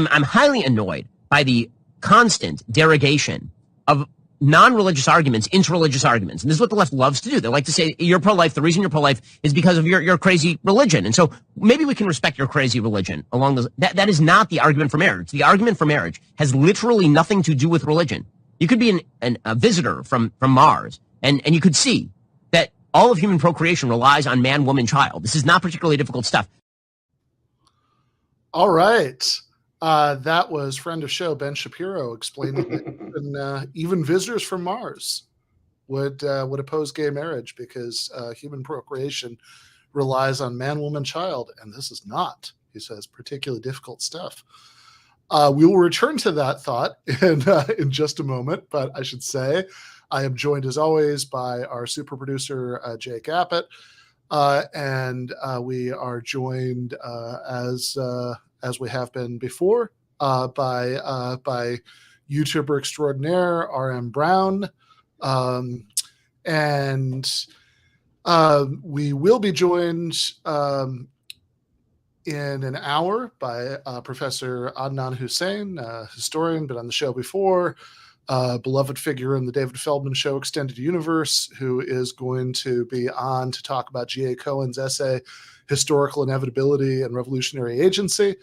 I'm highly annoyed by the constant derogation of non-religious arguments into religious arguments. And this is what the left loves to do. They like to say, you're pro-life. The reason you're pro-life is because of your crazy religion. And so maybe we can respect your crazy religion along those. That is not the argument for marriage. The argument for marriage has literally nothing to do with religion. You could be a visitor from Mars, and you could see that all of human procreation relies on man, woman, child. This is not particularly difficult stuff. All right. That was friend of show Ben Shapiro explaining that even visitors from Mars would oppose gay marriage because human procreation relies on man, woman, child, and this is not, he says, particularly difficult stuff. We will return to that thought in just a moment, but I should say I am joined as always by our super producer Jake Appett, and we are joined as we have been before, by YouTuber extraordinaire RM Brown, and we will be joined in an hour by Professor Adnan Husain, historian, been on the show before, beloved figure in the David Feldman Show Extended Universe, who is going to be on to talk about G.A. Cohen's essay, Historical Inevitability and Revolutionary Agency.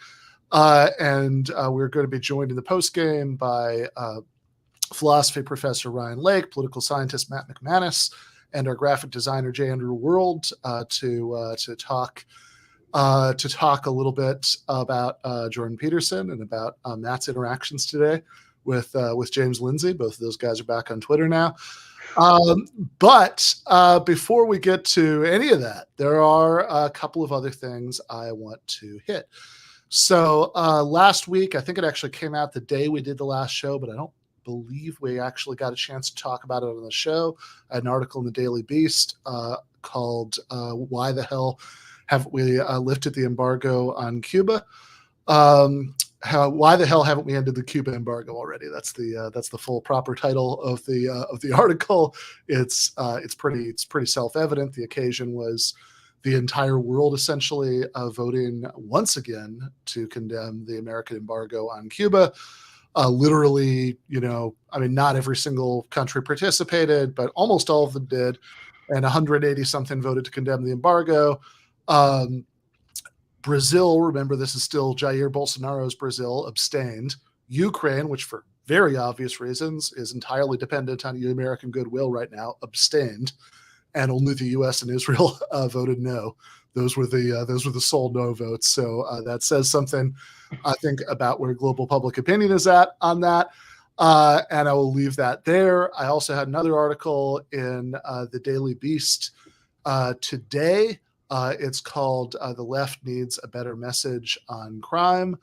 And we're going to be joined in the postgame by philosophy professor Ryan Lake, political scientist Matt McManus, and our graphic designer J. Andrew World to talk a little bit about Jordan Peterson and about Matt's interactions today with James Lindsay. Both of those guys are back on Twitter now. But before we get to any of that, there are a couple of other things I want to hit. So last week, I think it actually came out the day we did the last show, but I don't believe we actually got a chance to talk about it on the show. I had an article in the Daily Beast called Why the Hell Haven't We Lifted the Embargo on Cuba? Why the hell haven't we ended the Cuba embargo already? That's the full proper title of the article. It's pretty self-evident. The occasion was the entire world essentially voting once again to condemn the American embargo on Cuba. Literally, not every single country participated, but almost all of them did, and 180 something voted to condemn the embargo. Brazil, remember this is still Jair Bolsonaro's Brazil, abstained. Ukraine, which for very obvious reasons is entirely dependent on American goodwill right now, abstained, and only the U.S. and Israel voted no. Those were the sole no votes. So that says something, I think, about where global public opinion is at on that. And I will leave that there. I also had another article in the Daily Beast today. It's called The Left Needs a Better Message on Crime.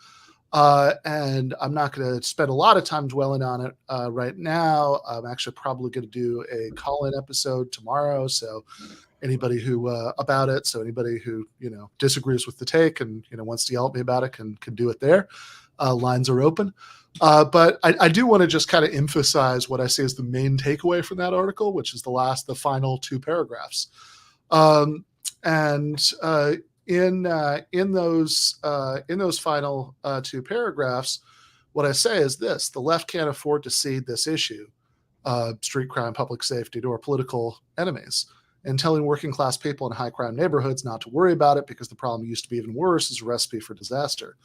And I'm not going to spend a lot of time dwelling on it right now. I'm actually probably going to do a call-in episode tomorrow. So anybody who disagrees with the take and wants to yell at me about it can do it there. Lines are open. But I do want to just kind of emphasize what I see as the main takeaway from that article, which is the final two paragraphs. In those final two paragraphs, what I say is this: the left can't afford to cede this issue, street crime, public safety, to our political enemies. And telling working class people in high crime neighborhoods not to worry about it because the problem used to be even worse is a recipe for disaster.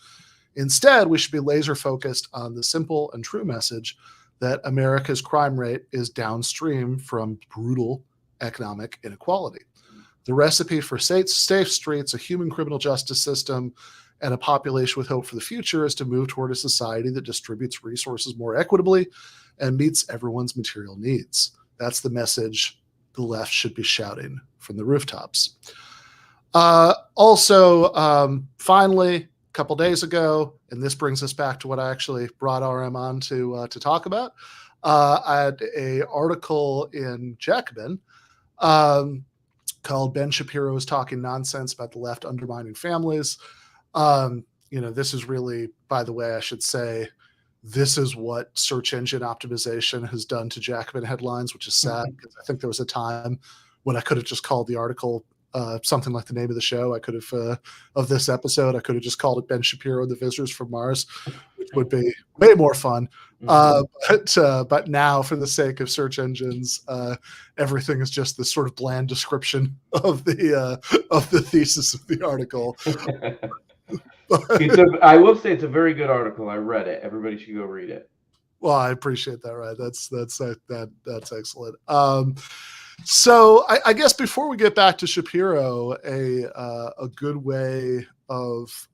Instead, we should be laser focused on the simple and true message that America's crime rate is downstream from brutal economic inequality. The recipe for safe streets, a human criminal justice system, and a population with hope for the future is to move toward a society that distributes resources more equitably and meets everyone's material needs. That's the message the left should be shouting from the rooftops. Finally, a couple days ago, and this brings us back to what I actually brought RM on to talk about, I had an article in Jacobin called Ben Shapiro is Talking Nonsense About the Left Undermining Families. This is really, by the way, I should say, this is what search engine optimization has done to Jacobin headlines, which is sad because I think there was a time when I could have just called the article something like the name of the show. I could have of this episode. I could have just called it Ben Shapiro and the Visitors from Mars, which would be way more fun. But now, for the sake of search engines, everything is just this sort of bland description of the thesis of the article. I will say it's a very good article. I read it. Everybody should go read it. Well, I appreciate that. Right, that's excellent. So I guess before we get back to Shapiro, a good way of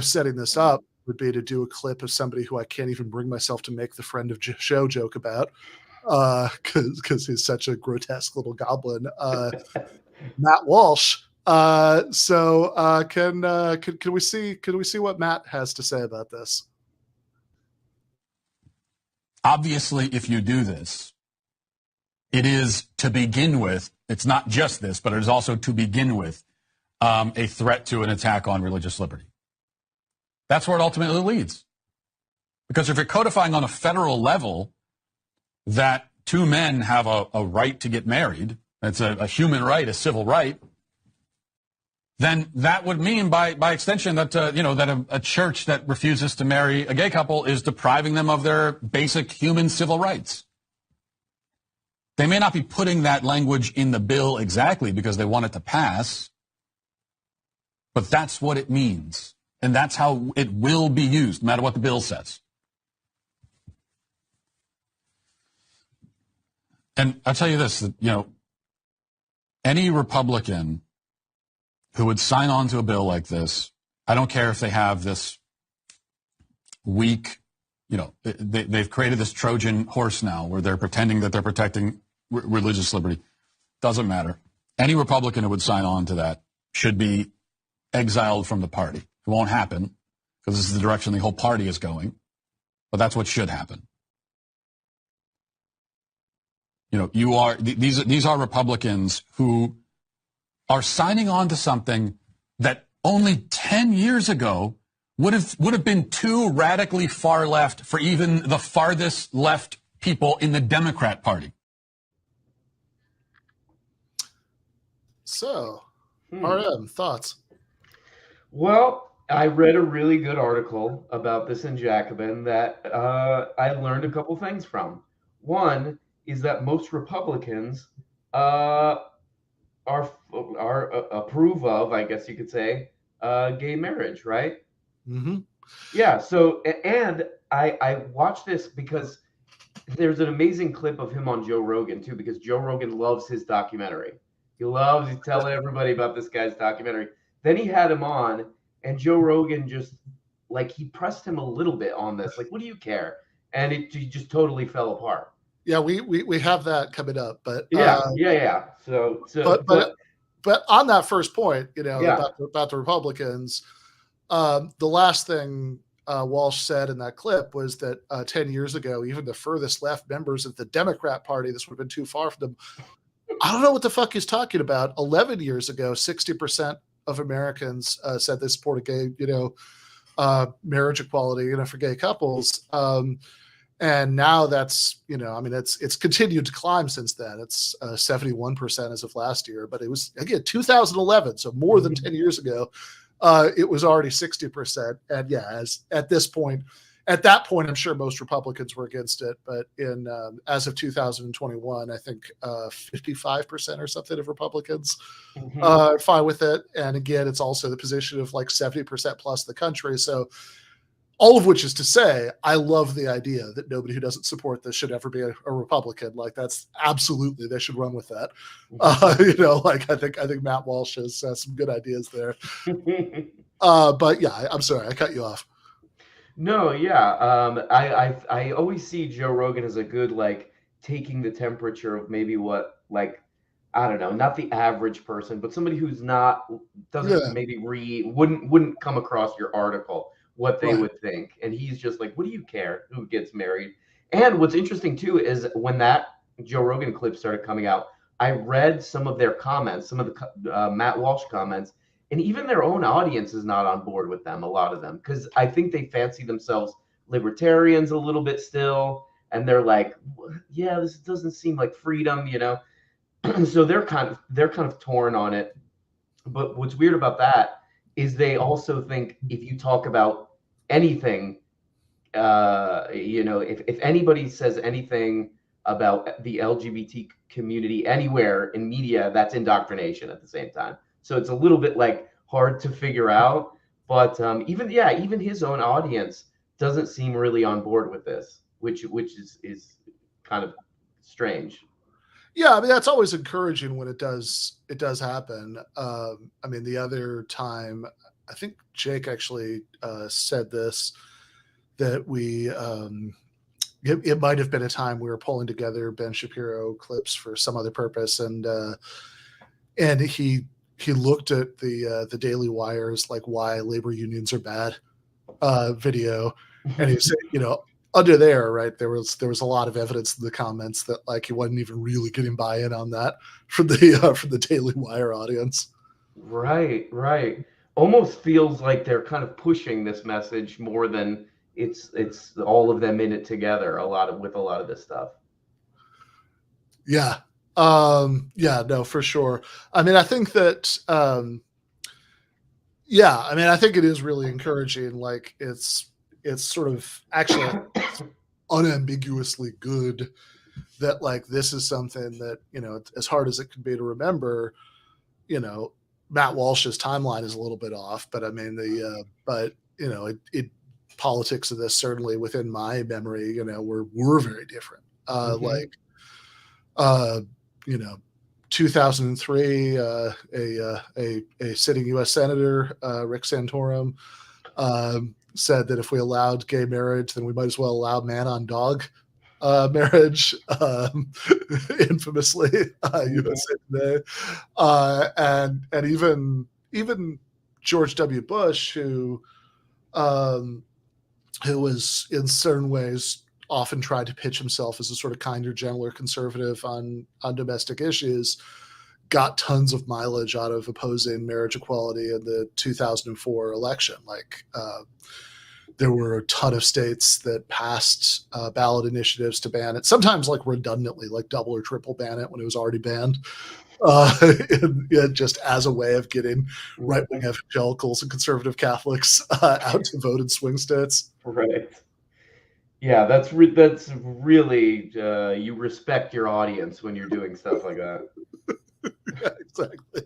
setting this up would be to do a clip of somebody who I can't even bring myself to make the friend of show joke about, because he's such a grotesque little goblin, Matt Walsh. So can we see what Matt has to say about this? Obviously, if you do this, it is to begin with, it's not just this, but it is also to begin with a threat to an attack on religious liberty. That's where it ultimately leads. Because if you're codifying on a federal level that two men have a right to get married, it's a human right, a civil right, then that would mean by extension that that a church that refuses to marry a gay couple is depriving them of their basic human civil rights. They may not be putting that language in the bill exactly because they want it to pass, but that's what it means. And that's how it will be used, no matter what the bill says. And I'll tell you this, any Republican who would sign on to a bill like this, I don't care if they have this weak, they've created this Trojan horse now where they're pretending that they're protecting religious liberty. Doesn't matter. Any Republican who would sign on to that should be exiled from the party. It won't happen because this is the direction the whole party is going, but that's what should happen. These are Republicans who are signing on to something that only 10 years ago would have been too radically far left for even the farthest left people in the Democrat Party. So, RM, thoughts? Well, I read a really good article about this in Jacobin that I learned a couple things from. One is that most Republicans approve of, I guess you could say, gay marriage, right? Mm-hmm. Yeah. So, and I watched this because there's an amazing clip of him on Joe Rogan too, because Joe Rogan loves his documentary. He's telling everybody about this guy's documentary. Then he had him on, and Joe Rogan just he pressed him a little bit on this. Like, what do you care? And it just totally fell apart. Yeah, we have that coming up, but yeah. So but on that first point, about the Republicans, the last thing Walsh said in that clip was that 10 years ago, even the furthest left members of the Democrat Party, this would have been too far for them. I don't know what the fuck he's talking about. 11 years ago, 60% of Americans said they support gay, marriage equality, for gay couples. And now that's, it's continued to climb since then. It's 71% as of last year, but it was, again, 2011. So more than 10 years ago, it was already 60%. And yeah, at that point, I'm sure most Republicans were against it. But as of 2021, I think 55% or something of Republicans are fine with it. And again, it's also the position of 70% plus the country. So all of which is to say, I love the idea that nobody who doesn't support this should ever be a Republican. That's absolutely, they should run with that. I think Matt Walsh has some good ideas there. But yeah, I'm sorry, I cut you off. No, yeah. I always see Joe Rogan as a good, taking the temperature of maybe what, I don't know, not the average person, but somebody who's maybe wouldn't come across your article, what they would think. And he's just what do you care who gets married? And what's interesting too is when that Joe Rogan clip started coming out, I read some of their comments, some of the Matt Walsh comments, and even their own audience is not on board with them, a lot of them, because I think they fancy themselves libertarians a little bit still. And they're yeah, this doesn't seem like freedom, So they're kind of torn on it. But what's weird about that is they also think if you talk about anything, if anybody says anything about the LGBT community anywhere in media, that's indoctrination at the same time. So it's a little bit like hard to figure out. But even his own audience doesn't seem really on board with this, which is kind of strange. Yeah, I mean that's always encouraging when it does happen. I mean the other time, I think Jake actually said this, that it might have been a time we were pulling together Ben Shapiro clips for some other purpose, and he looked at the Daily Wire's like why labor unions are bad video, and he said, under there, right, there was a lot of evidence in the comments that like he wasn't even really getting buy-in on that from the Daily Wire audience. Right. Almost feels like they're kind of pushing this message more than it's all of them in it together. With a lot of this stuff. Yeah. No, for sure. I mean, I think that. I think it is really encouraging. Like it's sort of actually unambiguously good that like this is something that, as hard as it can be to remember, Matt Walsh's timeline is a little bit off, but I mean politics of this certainly within my memory, were very different. 2003, a sitting U.S. Senator, Rick Santorum, said that if we allowed gay marriage, then we might as well allow man-on-dog marriage, infamously, USA Today, and even George W. Bush, who was in certain ways often tried to pitch himself as a sort of kinder, gentler conservative on domestic issues, got tons of mileage out of opposing marriage equality in the 2004 election. Like there were a ton of states that passed ballot initiatives to ban it, sometimes like redundantly, like double or triple ban it when it was already banned, just as a way of getting right-wing evangelicals and conservative Catholics out to vote in swing states. Right. Yeah, that's really you respect your audience when you're doing stuff like that. Yeah, exactly.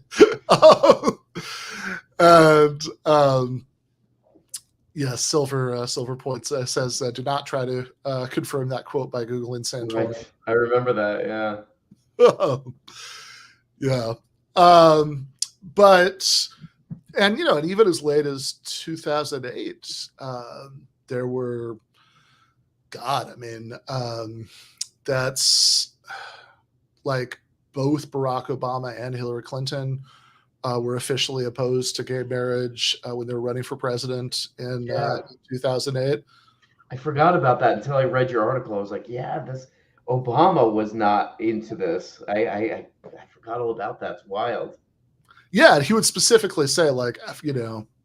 Silver Points says, do not try to confirm that quote by Googling Santorum. Right. I remember that, yeah. Yeah. And even as late as 2008, there were, that's like both Barack Obama and Hillary Clinton were officially opposed to gay marriage when they were running for president in 2008. I forgot about that until I read your article. I was like, this Obama was not into this. I forgot all about that. It's wild. Yeah, he would specifically say, like,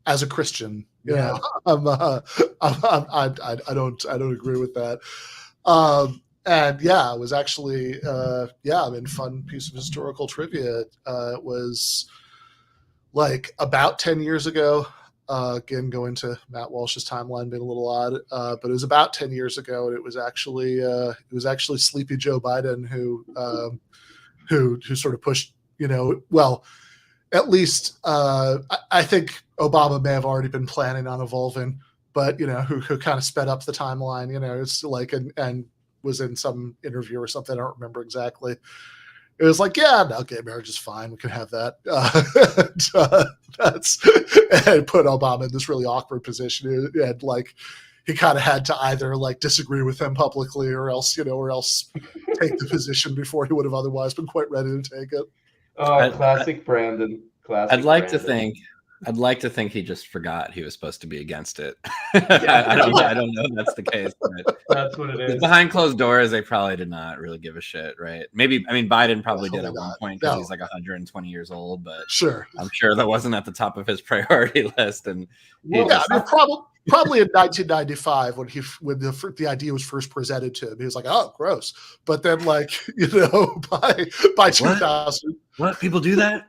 as a Christian, I don't agree with that. And yeah, it was actually fun piece of historical trivia. It was like about 10 years ago. Again, going to Matt Walsh's timeline being a little odd, but it was about 10 years ago, and it was actually Sleepy Joe Biden who sort of pushed, at least I think Obama may have already been planning on evolving, but who kind of sped up the timeline. It's like and was in some interview or something. I don't remember exactly. It was like, gay marriage is fine. We can have that. And put Obama in this really awkward position. And like, he kind of had to either like disagree with them publicly or else take the position before he would have otherwise been quite ready to take it. Oh, classic Brandon. I'd like to think he just forgot he was supposed to be against it. I don't know if that's the case. But that's what it is. Behind closed doors, they probably did not really give a shit, right? Maybe, Biden probably did at one point because he's like 120 years old, but sure, I'm sure that wasn't at the top of his priority list. And probably in 1995 when the idea was first presented to him, he was like, "Oh, gross." But then, like, by 2000, what people do that?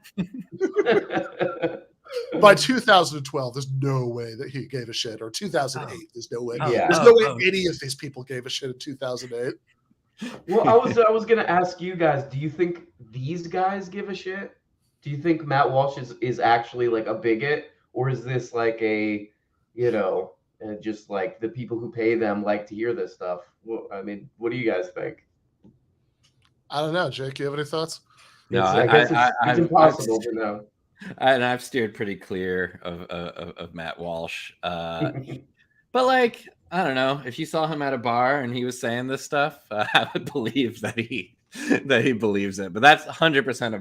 By 2012, there's no way that he gave a shit. Or 2008, there's no way. Yeah. There's no way any of these people gave a shit in 2008. Well, I was gonna ask you guys, do you think these guys give a shit? Do you think Matt Walsh is actually like a bigot, or is this like a, just like the people who pay them like to hear this stuff? Well, I mean, what do you guys think? I don't know, Jake. You have any thoughts? No, I guess it's impossible to know. And I've steered pretty clear of Matt Walsh. But like, I don't know, if you saw him at a bar and he was saying this stuff, I would believe that he believes it. But that's 100%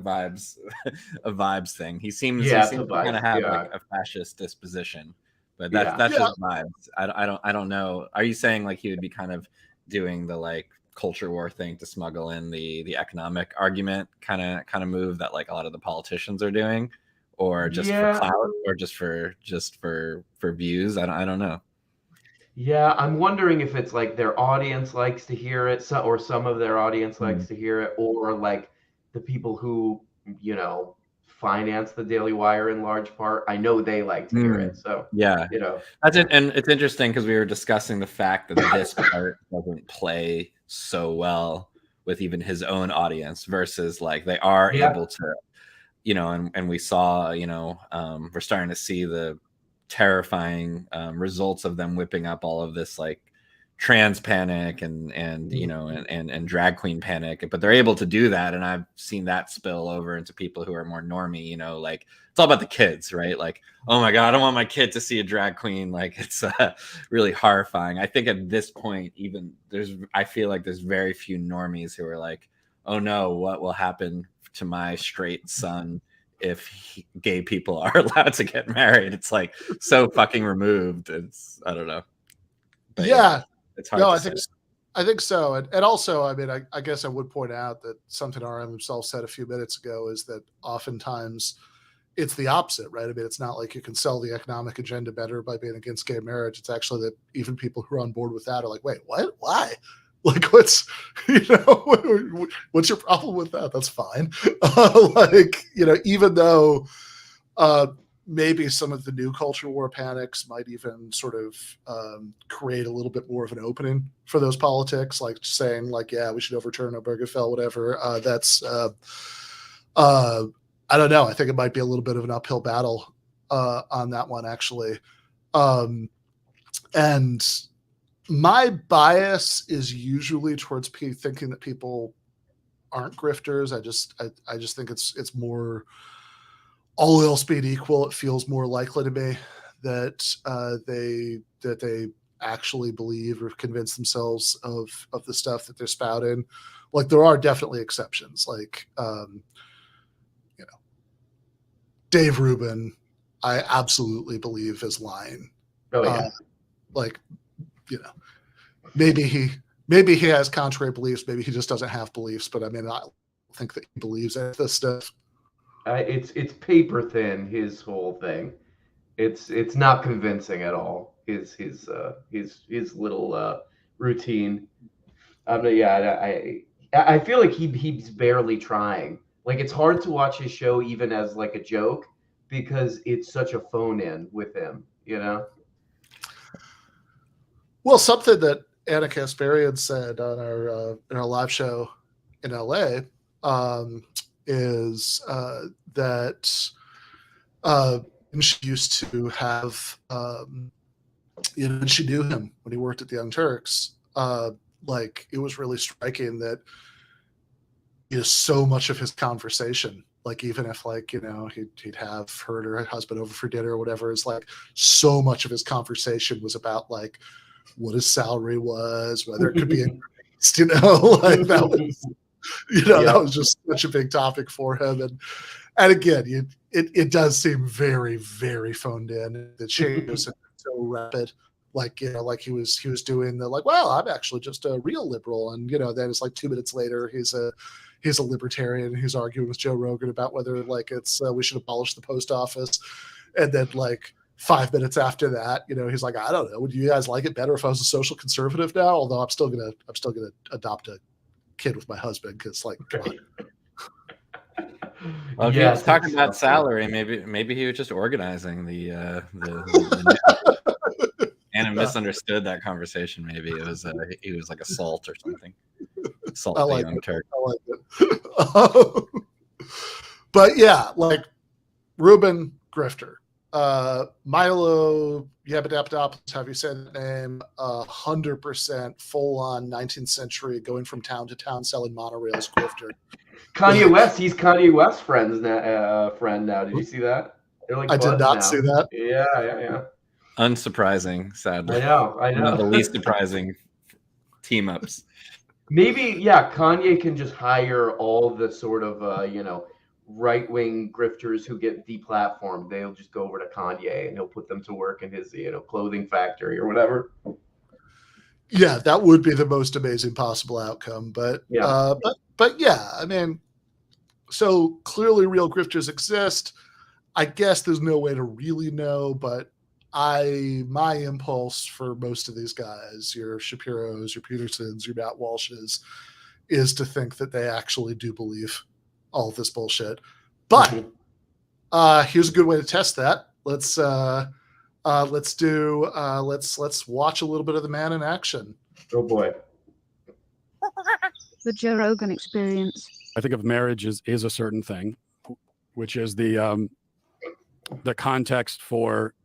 a vibes thing. He seems to kind of have like a fascist disposition. But that's just vibes. I don't know. Are you saying like he would be kind of doing the like culture war thing to smuggle in the economic argument kind of move that like a lot of the politicians are doing, or just for clout, or just for views? I don't know. Yeah, I'm wondering if it's like their audience likes to hear it, or some of their audience likes to hear it, or like the people who, finance the Daily Wire in large part. I know they like to hear it. So, that's it. And it's interesting because we were discussing the fact that this part doesn't play so well with even his own audience versus like they are able to, and we saw, we're starting to see the terrifying results of them whipping up all of this like trans panic and drag queen panic, but they're able to do that, and I've seen that spill over into people who are more normie, like it's all about the kids, right? Like, oh my god, I don't want my kid to see a drag queen. Like, it's really horrifying. I think at this point, even I feel like there's very few normies who are like, oh no, what will happen to my straight son if gay people are allowed to get married? It's like so fucking removed. I don't know. But it's hard. No, I think so. And also, I mean, I guess I would point out that something RM himself said a few minutes ago is that oftentimes it's the opposite, right? I mean, it's not like you can sell the economic agenda better by being against gay marriage. It's actually that even people who are on board with that are like, wait, what? Why? Like, what's your problem with that? That's fine. Even though maybe some of the new culture war panics might even sort of create a little bit more of an opening for those politics, like saying like, yeah, we should overturn Obergefell, whatever. I don't know. I think it might be a little bit of an uphill battle on that one, actually. And my bias is usually towards thinking that people aren't grifters. I just think it's more, all else being equal, it feels more likely to me that they actually believe or convince themselves of the stuff that they're spouting. Like, there are definitely exceptions, like Dave Rubin, I absolutely believe is lying. Oh yeah. Maybe he has contrary beliefs. Maybe he just doesn't have beliefs. But I mean, I think that he believes in this stuff. It's paper thin. His whole thing. It's not convincing at all. His little routine. I feel like he's barely trying. Like, it's hard to watch his show even as like a joke because it's such a phone in with him. Well, something that Anna Kasparian said on in our live show in LA is that she used to have, and she knew him when he worked at the Young Turks. Like, it was really striking that so much of his conversation, like, even if like, he'd have her and her husband over for dinner or whatever, it's like so much of his conversation was about like what his salary was, whether it could be increased, like that was, that was just such a big topic for him. And again, it does seem very, very phoned in. The change was so rapid. Like, like he was doing the like, well, I'm actually just a real liberal. And, then it's like 2 minutes later, he's a libertarian who's arguing with Joe Rogan about whether like it's we should abolish the post office. And then like 5 minutes after that, he's like, I don't know. Would you guys like it better if I was a social conservative now? Although I'm still gonna adopt a kid with my husband because, like, come on. Well, if he was talking about salary, maybe he was just organizing the Anna misunderstood that conversation. Maybe it was he was like a salt or something. Salt the young Turk. I like it. But yeah, like Ruben Grifter, Milo Yiannopoulos, have you said the name? 100% full on 19th century, going from town to town selling monorails. Grifter. Kanye West, he's Kanye West's friend now. Did you see that? I did not see that. Yeah. Unsurprising, sadly. I know. One of the least surprising team ups. Maybe, yeah, Kanye can just hire all the sort of, right-wing grifters who get deplatformed. They'll just go over to Kanye and he'll put them to work in his, clothing factory or whatever. Yeah, that would be the most amazing possible outcome. But yeah, but yeah, I mean, so clearly real grifters exist. I guess there's no way to really know, but my impulse for most of these guys, your Shapiros, your Petersons, your Matt Walshes, is to think that they actually do believe all of this bullshit. But here's a good way to test that. Let's watch a little bit of the man in action. Oh boy. The Joe Rogan Experience. I think of marriage is a certain thing, which is the context for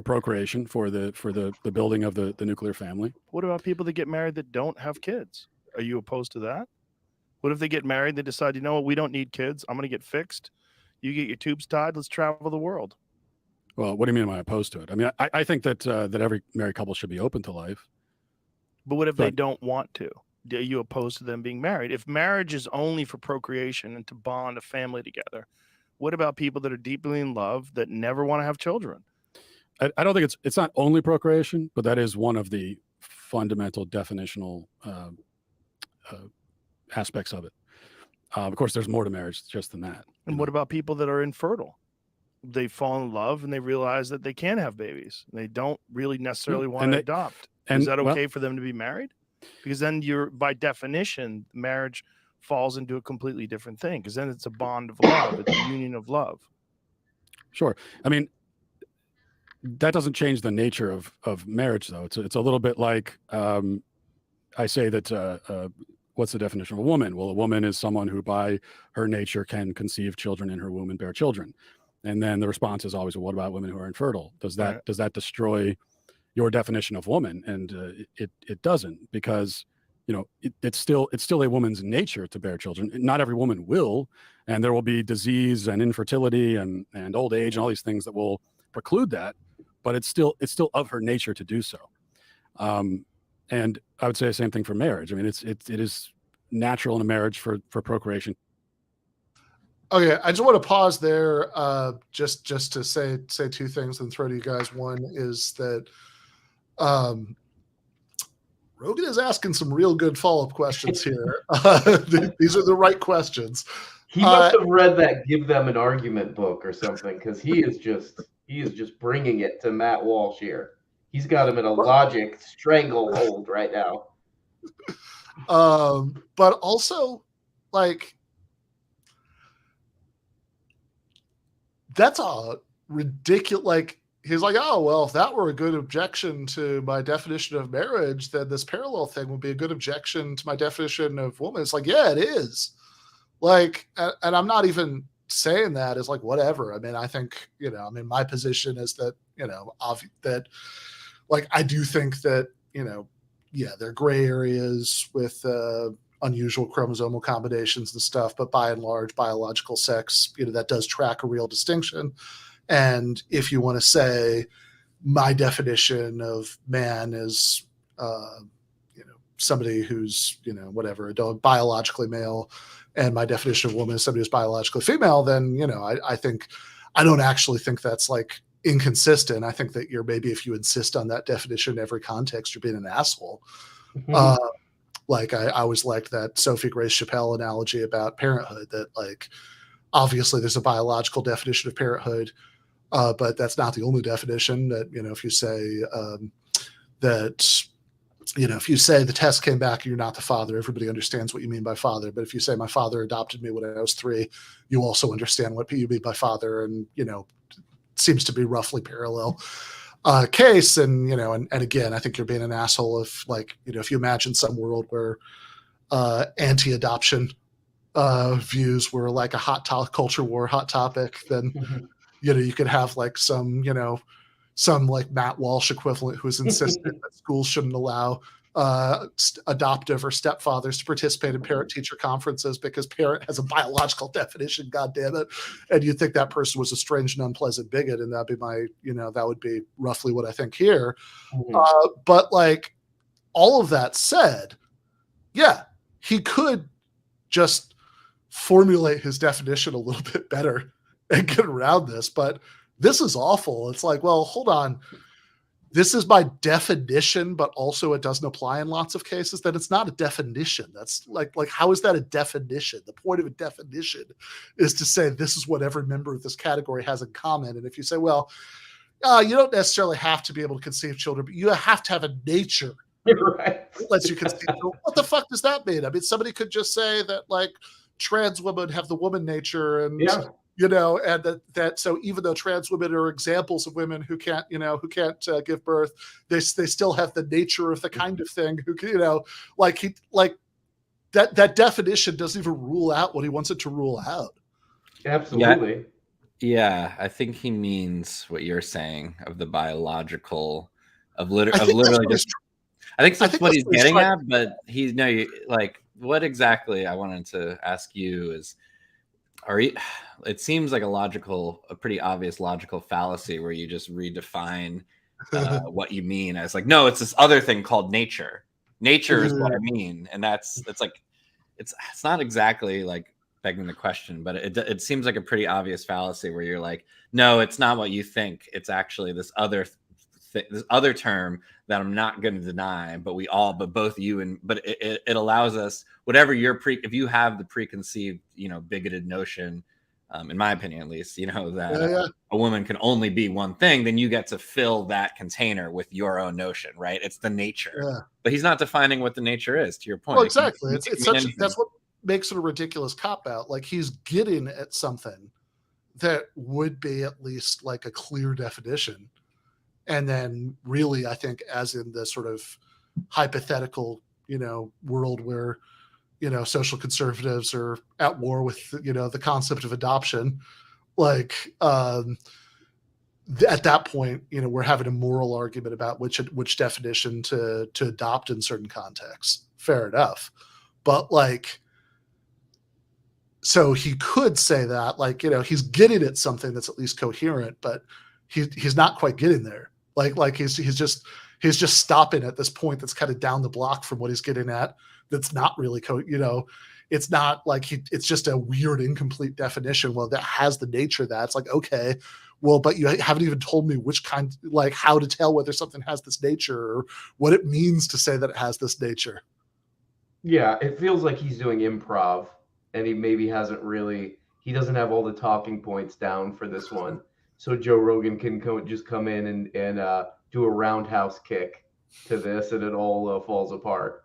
procreation, for the building of the nuclear family. What about people that get married that don't have kids? Are you opposed to that? What if they get married, they decide, you know what, we don't need kids. I'm going to get fixed. You get your tubes tied. Let's travel the world. Well, what do you mean am I opposed to it? I mean, I think that every married couple should be open to life. But what if they don't want to? Are you opposed to them being married? If marriage is only for procreation and to bond a family together, what about people that are deeply in love that never want to have children? I don't think it's not only procreation, but that is one of the fundamental definitional aspects of it. Of course, there's more to marriage just than that. And what about people that are infertile? They fall in love and they realize that they can have babies. They don't really necessarily want to adopt. Is that okay for them to be married? Because then by definition, marriage falls into a completely different thing, because then it's a bond of love. It's a union of love. Sure. I mean, that doesn't change the nature of marriage, though. It's a little bit like I say that what's the definition of a woman? Well, a woman is someone who by her nature can conceive children in her womb and bear children. And then the response is always, well, what about women who are infertile? Does that destroy your definition of woman? And it doesn't, because it's still a woman's nature to bear children. Not every woman will, and there will be disease and infertility and old age and all these things that will preclude that, but it's still of her nature to do so. And I would say the same thing for marriage. I mean, it is natural in a marriage for procreation. Okay, I just want to pause there, just to say two things and throw to you guys. One is that Rogan is asking some real good follow-up questions here. These are the right questions. He must have read that "Give Them an Argument" book or something, because he is just bringing it to Matt Walsh here. He's got him in a logic stranglehold right now. But also, like, that's a ridiculous, like, he's like, oh, well, if that were a good objection to my definition of marriage, then this parallel thing would be a good objection to my definition of woman. It's like, yeah, it is. Like, and I'm not even saying that as like, whatever. I mean, I think, my position is that, that, like, I do think that, there are gray areas with unusual chromosomal combinations and stuff, but by and large, biological sex, that does track a real distinction. And if you want to say my definition of man is, somebody who's, whatever, biologically male, and my definition of woman is somebody who's biologically female, then, I don't actually think that's like inconsistent. I think that maybe if you insist on that definition in every context, you're being an asshole. Mm-hmm. Like I always liked that Sophie Grace Chappelle analogy about parenthood, that like, obviously there's a biological definition of parenthood. But that's not the only definition. That, if you say that, if you say the test came back and you're not the father, everybody understands what you mean by father. But if you say my father adopted me when I was 3, you also understand what you mean by father, and it seems to be roughly parallel case. And and again, I think you're being an asshole if, like, if you imagine some world where anti-adoption views were like a culture war hot topic, then you could have like some like Matt Walsh equivalent who's insistent that schools shouldn't allow adoptive or stepfathers to participate in parent-teacher conferences because parent has a biological definition, God damn it. And you'd think that person was a strange and unpleasant bigot, and that'd be that would be roughly what I think here. But like, all of that said, yeah, he could just formulate his definition a little bit better and get around this, but this is awful. It's like, well, hold on. This is by definition, but also it doesn't apply in lots of cases. Then it's not a definition. That's like how is that a definition? The point of a definition is to say this is what every member of this category has in common. And if you say, well, you don't necessarily have to be able to conceive children, but you have to have a nature right. that lets you conceive children. What the fuck does that mean? I mean, somebody could just say that like trans women have the woman nature, and and that so even though trans women are examples of women who can't give birth, they still have the nature of the kind of thing who that definition doesn't even rule out what he wants it to rule out. Absolutely. Yeah, I think he means what you're saying of the biological of literally just. I think that's what he's getting at, but what exactly I wanted to ask you is, it seems like a pretty obvious logical fallacy where you just redefine what you mean as like, no, it's this other thing called nature. Nature is what I mean, and it's not exactly like begging the question, but it seems like a pretty obvious fallacy where you're like, no, it's not what you think. It's actually this other term that I'm not going to deny, but both you and it allows us whatever if you have the preconceived, bigoted notion, in my opinion, at least, that a woman can only be one thing, then you get to fill that container with your own notion, right? It's the nature, but he's not defining what the nature is, to your point. Well, exactly. That's what makes it a ridiculous cop-out. Like, he's getting at something that would be at least like a clear definition. And then really, I think, as in the sort of hypothetical, world where, social conservatives are at war with, the concept of adoption, like at that point, we're having a moral argument about which definition to adopt in certain contexts. Fair enough. But like, so he could say that, like, he's getting at something that's at least coherent, but he's not quite getting there. Like he's just stopping at this point that's kind of down the block from what he's getting at. That's not really it's not like it's just a weird, incomplete definition. Well, that has the nature of that. It's like, okay, well, but you haven't even told me which kind, like how to tell whether something has this nature or what it means to say that it has this nature. Yeah, it feels like he's doing improv, and he maybe he doesn't have all the talking points down for this one. So Joe Rogan can just come in and do a roundhouse kick to this, and it all falls apart.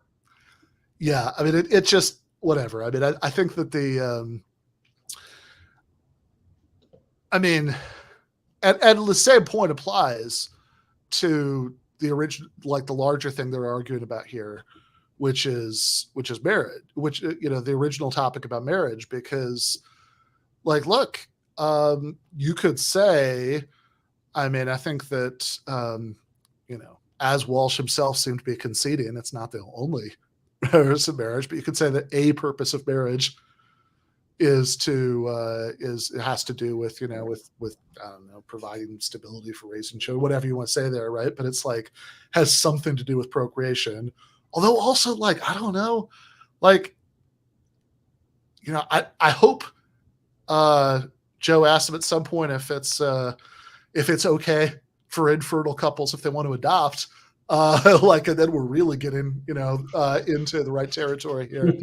Yeah, I mean, it just whatever. I mean, I think that and the same point applies to the original, like the larger thing they're arguing about here, which is marriage, which the original topic about marriage, because like, look. You could say, I mean, I think that, as Walsh himself seemed to be conceding, it's not the only purpose of marriage, but you could say that a purpose of marriage has to do with, with I don't know, providing stability for raising children, whatever you want to say there, right? But it's like, has something to do with procreation. Although also, like, I don't know, like, I hope, Joe asked him at some point if it's okay for infertile couples if they want to adopt, and then we're really getting into the right territory here.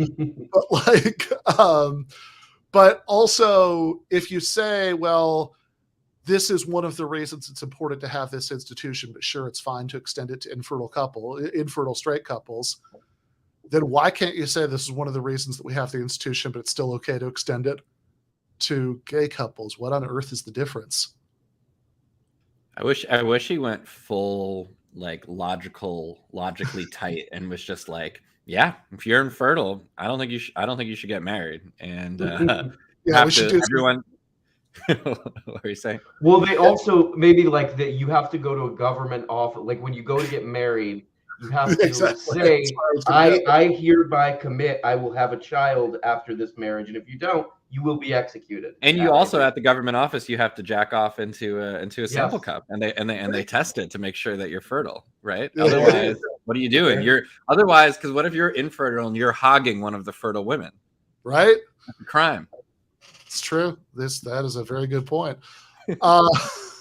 But but also if you say, well, this is one of the reasons it's important to have this institution, but sure, it's fine to extend it to infertile straight couples, then why can't you say this is one of the reasons that we have the institution, but it's still okay to extend it to gay couples? What on earth is the difference? I wish he went full like logically tight and was just like, yeah, if you're infertile, I don't think you should get married. And yeah, we should do everyone. What are you saying? Well, they also maybe like that you have to go to a government office. Like when you go to get married, you have to say, I hereby commit I will have a child after this marriage, and if you don't, you will be executed. And you also at the government office, you have to jack off into a sample cup, and they test it to make sure that you're fertile, right? Yeah. Otherwise, what are you doing? Because what if you're infertile and you're hogging one of the fertile women? Right? That's a crime. It's true. That is a very good point.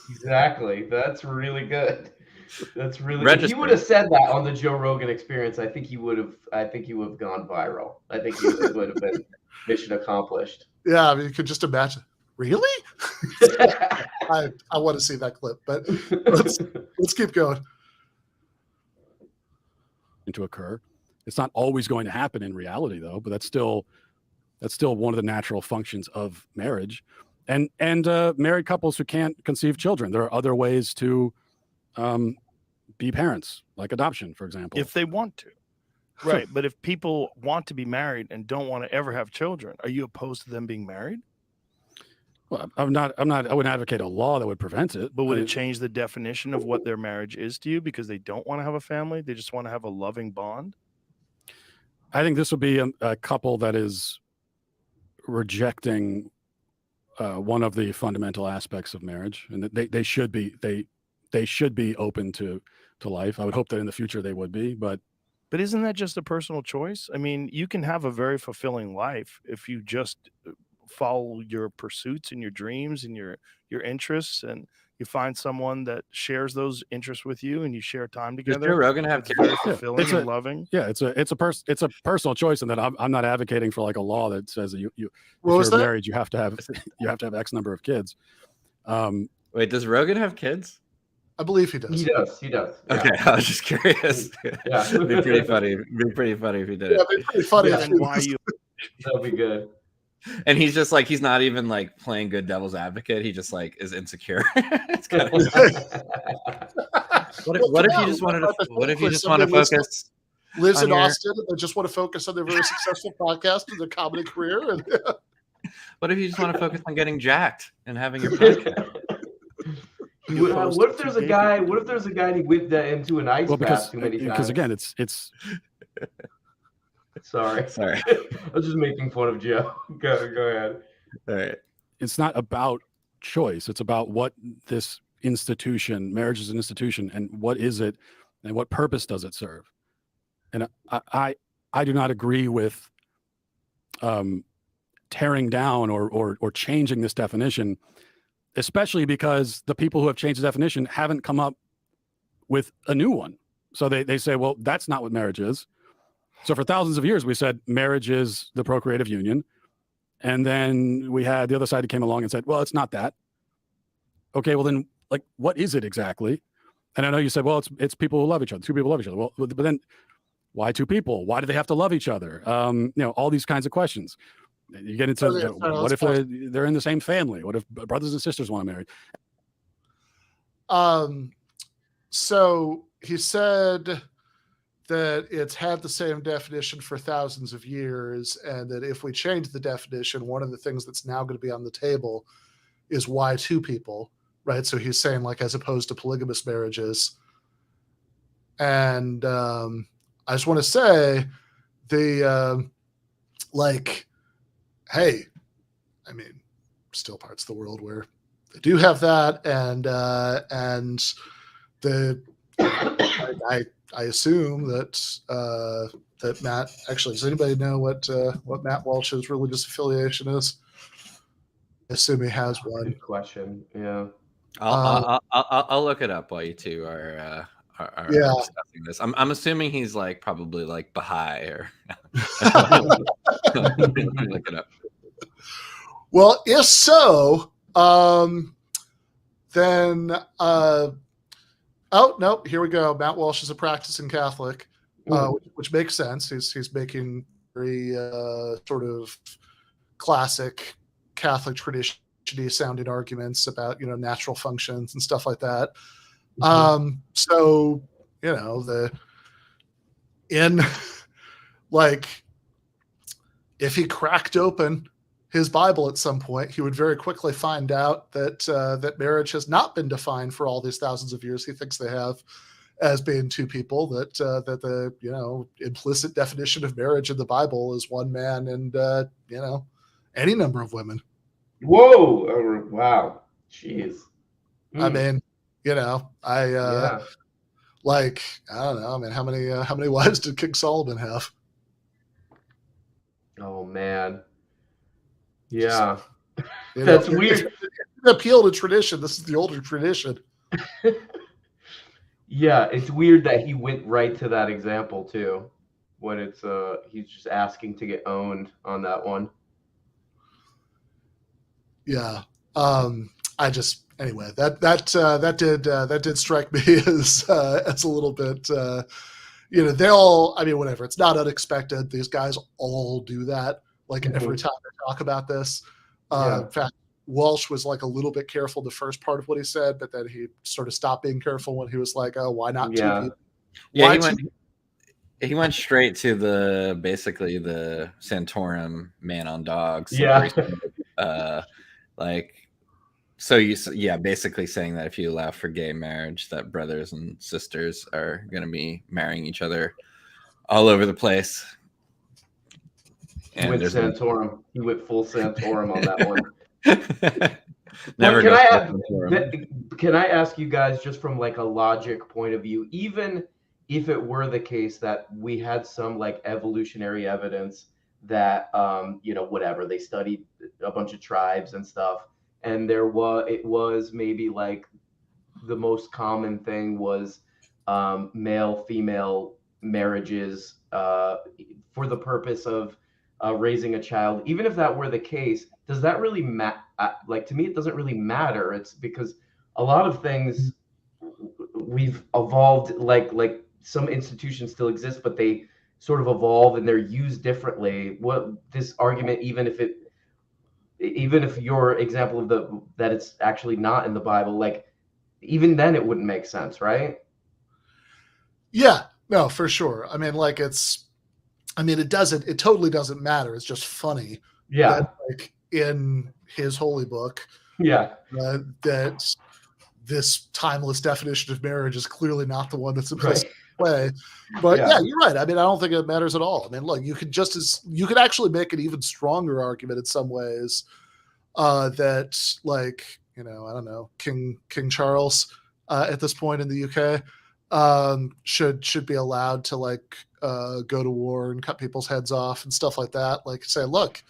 Exactly. That's really good. That's really good. If he would have said that on the Joe Rogan Experience, I think he would have gone viral. I think he would have been mission accomplished. Yeah, I mean, you could just imagine. Really? I want to see that clip, but let's keep going. To occur. It's not always going to happen in reality, though, but that's still one of the natural functions of marriage. And married couples who can't conceive children, there are other ways to be parents, like adoption, for example. If they want to. Right. But if people want to be married and don't want to ever have children, are you opposed to them being married? Well, I wouldn't advocate a law that would prevent it. But would it change the definition of what their marriage is to you because they don't want to have a family? They just want to have a loving bond? I think this would be a couple that is rejecting one of the fundamental aspects of marriage, and that they should be open to life. I would hope that in the future they would be, but isn't that just a personal choice? I mean, you can have a very fulfilling life if you just follow your pursuits and your dreams and your interests, and you find someone that shares those interests with you, and you share time together. Does Joe Rogan have kids? Very fulfilling and loving. Yeah, it's a personal choice, and that I'm not advocating for like a law that says that if you're married, you have to have X number of kids. Wait, does Rogan have kids? I believe he does. He does. Okay, yeah. I was just curious. Yeah, it'd be pretty funny. It'd be pretty funny if he did it. Yeah, it'd be pretty funny. That'd be good. And he's just like, he's not even like playing good devil's advocate. He just like is insecure. It's kind of. What if you just wanted to? What if you just want to focus? Lives in Austin, and they just want to focus on their very successful podcast and their comedy career. And what if you just want to focus on getting jacked and having your podcast? What if there's a guy? What if there's a guy who whipped that into an ice bath too many times? Because again, it's. Sorry. I was just making fun of Joe. Go ahead. All right. It's not about choice. It's about what this institution, marriage is an institution, and what is it, and what purpose does it serve? And I do not agree with tearing down or changing this definition, especially because the people who have changed the definition haven't come up with a new one. So they say, well, that's not what marriage is. So for thousands of years, we said marriage is the procreative union. And then we had the other side that came along and said, well, it's not that. Okay, well then, like, what is it exactly? And I know you said, well, it's people who love each other. Two people love each other. Well, but then why two people? Why do they have to love each other? All these kinds of questions. You get into what if they're in the same family? What if brothers and sisters want to marry? So he said that it's had the same definition for thousands of years, and that if we change the definition, one of the things that's now going to be on the table is why two people, right? So he's saying, like, as opposed to polygamous marriages. And I just want to say hey, I mean, still parts of the world where they do have that, and I assume that Matt, actually, does anybody know what Matt Walsh's religious affiliation is? I assume he has one. Good question. Yeah. I'll look it up while you two are discussing this. I'm assuming he's like probably like Baha'i or look it up. Well, if so, then, oh, no, here we go. Matt Walsh is a practicing Catholic, which makes sense. He's making very sort of classic Catholic tradition-y sounding arguments about, natural functions and stuff like that. So, if he cracked open his Bible at some point, he would very quickly find out that marriage has not been defined for all these thousands of years he thinks they have as being two people, that the implicit definition of marriage in the Bible is one man and any number of women. Whoa! Oh, wow! Jeez. I mean, I don't know. I mean, how many wives did King Solomon have? Oh man. Yeah. That's weird. It's an appeal to tradition. This is the older tradition. Yeah, it's weird that he went right to that example too, when it's he's just asking to get owned on that one. Yeah. Anyway, that did strike me as a little bit they all, I mean, whatever. It's not unexpected. These guys all do that. Every time they talk about this. In fact, Walsh was a little bit careful the first part of what he said, but then he sort of stopped being careful when he was like, "Oh, why not two people?" Yeah, he went straight to basically the Santorum man on dogs. Yeah. Basically saying that if you allow for gay marriage, that brothers and sisters are going to be marrying each other all over the place. And with Santorum, he went full Santorum on that one. Can I ask you guys, just from a logic point of view, even if it were the case that we had some evolutionary evidence that whatever, they studied a bunch of tribes and stuff, and it was maybe the most common thing was male female marriages for the purpose of raising a child. Even if that were the case, does that really matter? To me, it doesn't really matter. It's because a lot of things we've evolved, like some institutions still exist, but they sort of evolve and they're used differently. What this argument, even if your example of that it's actually not in the Bible, even then it wouldn't make sense, right? Yeah, no, for sure. I mean, it totally doesn't matter. It's just funny. Yeah. That, in his holy book. Yeah. That this timeless definition of marriage is clearly not the one that's supposed to play. But yeah, you're right. I mean, I don't think it matters at all. I mean, look, you could actually make an even stronger argument in some ways that I don't know, King Charles at this point in the UK should be allowed to go to war and cut people's heads off and stuff like that. Say, look,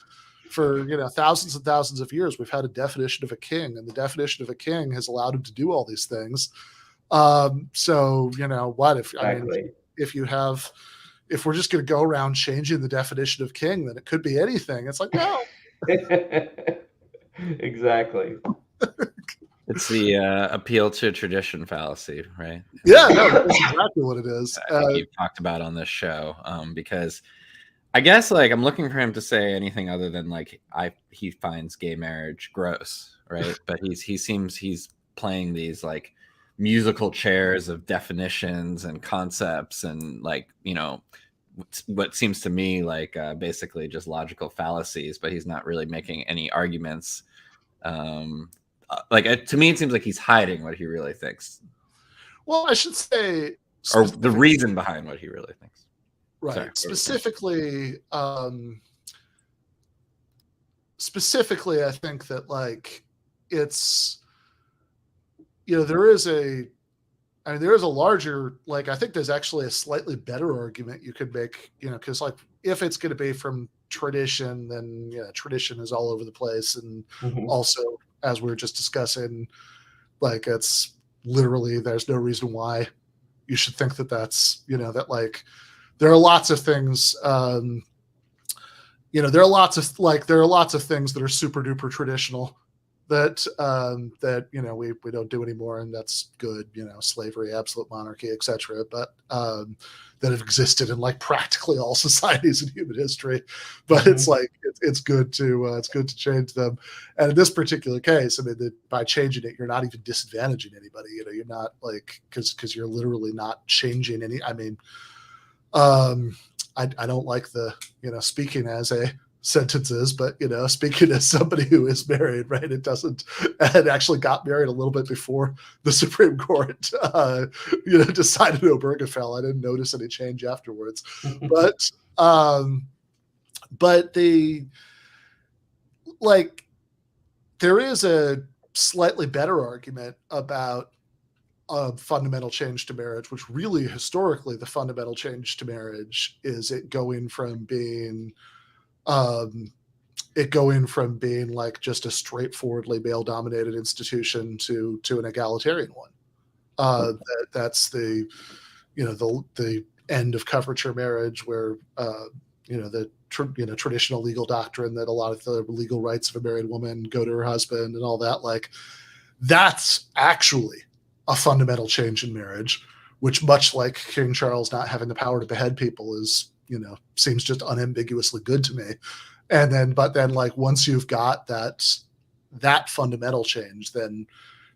for thousands and thousands of years, we've had a definition of a king, and the definition of a king has allowed him to do all these things. So what if if we're just going to go around changing the definition of king, then it could be anything. It's no. Exactly. It's the appeal to tradition fallacy, right? Yeah, no, that's exactly what it is. I think you've talked about on this show, because I guess I'm looking for him to say anything other than he finds gay marriage gross, right? But he seems he's playing these musical chairs of definitions and concepts and what seems to me basically just logical fallacies, but he's not really making any arguments. To me, it seems like he's hiding what he really thinks. Well, I should say, or the reason behind what he really thinks. Right. Sorry. Specifically, I think that it's, there is a larger, I think there's actually a slightly better argument you could make, because if it's going to be from tradition, then tradition is all over the place. And also, as we were just discussing, it's literally, there's no reason why you should think that that's, there are lots of things, there are lots of things that are super duper traditional that that we don't do anymore, and that's good. Slavery, absolute monarchy, etc. But that have existed in like practically all societies in human history. But it's like it's good to change them. And in this particular case, I mean, by changing it, you're not even disadvantaging anybody. You're not like because you're literally not changing any. I mean, I don't like the speaking as a sentences, but speaking as somebody who is married, right? It actually got married a little bit before the Supreme Court decided Obergefell. I didn't notice any change afterwards. But there is a slightly better argument about a fundamental change to marriage, which really historically the fundamental change to marriage is it going from being like just a straightforwardly male-dominated institution to an egalitarian one. That's the end of coverture marriage, where the traditional legal doctrine that a lot of the legal rights of a married woman go to her husband and all that. Like, that's actually a fundamental change in marriage, which, much like King Charles not having the power to behead people, is seems just unambiguously good to me. But then like once you've got that fundamental change, then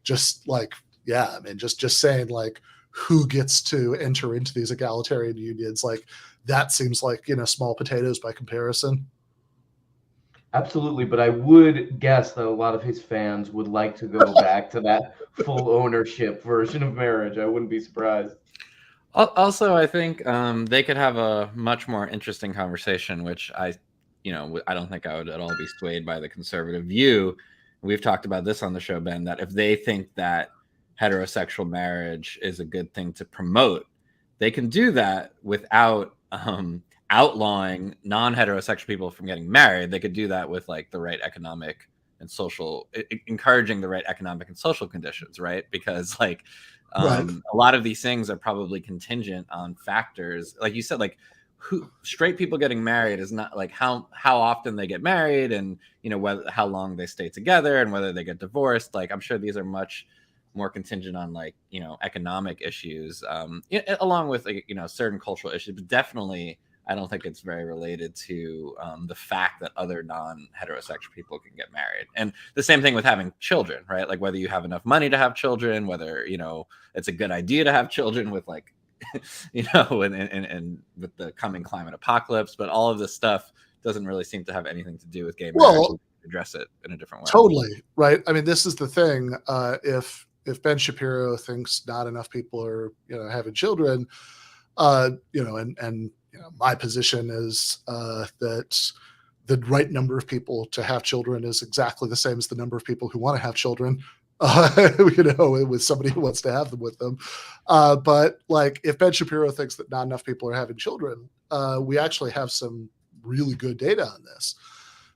just like, yeah, I mean, just saying like who gets to enter into these egalitarian unions, like that seems like small potatoes by comparison. Absolutely, but I would guess that a lot of his fans would like to go back to that full ownership version of marriage. I wouldn't be surprised. Also, I think they could have a much more interesting conversation, which I don't think I would at all be swayed by the conservative view. We've talked about this on the show, Ben, that if they think that heterosexual marriage is a good thing to promote, they can do that without outlawing non-heterosexual people from getting married. They could do that with like the right economic and social, encouraging the right economic and social conditions, right? Because like a lot of these things are probably contingent on factors, like you said, like straight people getting married is not like how often they get married, and how long they stay together, and whether they get divorced. Like, I'm sure these are much more contingent on like economic issues, along with like certain cultural issues, but definitely I don't think it's very related to the fact that other non-heterosexual people can get married. And the same thing with having children, right? Like whether you have enough money to have children, whether it's a good idea to have children with like and with the coming climate apocalypse. But all of this stuff doesn't really seem to have anything to do with gay marriage. Address it in a different way. Totally, right? I mean, this is the thing. If Ben Shapiro thinks not enough people are having children, my position is that the right number of people to have children is exactly the same as the number of people who want to have children. With somebody who wants to have them with them. But like, if Ben Shapiro thinks that not enough people are having children, we actually have some really good data on this.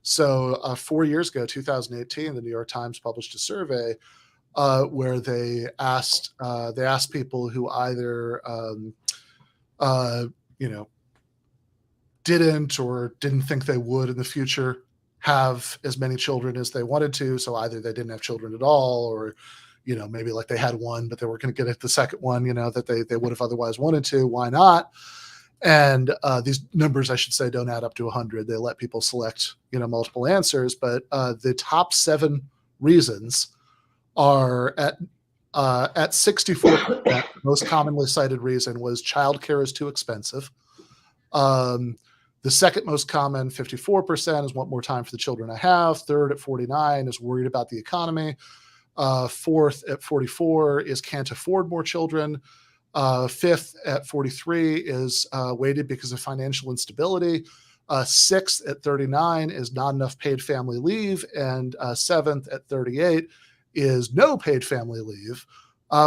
So 4 years ago, 2018, the New York Times published a survey where they asked people who either didn't or didn't think they would in the future have as many children as they wanted to. So either they didn't have children at all, or maybe like they had one but they were going to get the second one that they would have otherwise wanted to. Why not? And these numbers, I should say, don't add up to 100. They let people select multiple answers, but the top 7 reasons are at 64%. Most commonly cited reason was childcare is too expensive. The second most common, 54%, is want more time for the children I have. Third, at 49%, is worried about the economy. Fourth, at 44%, is can't afford more children. Fifth, at 43%, is weighted because of financial instability. Sixth, at 39%, is not enough paid family leave. And seventh, at 38%, is no paid family leave,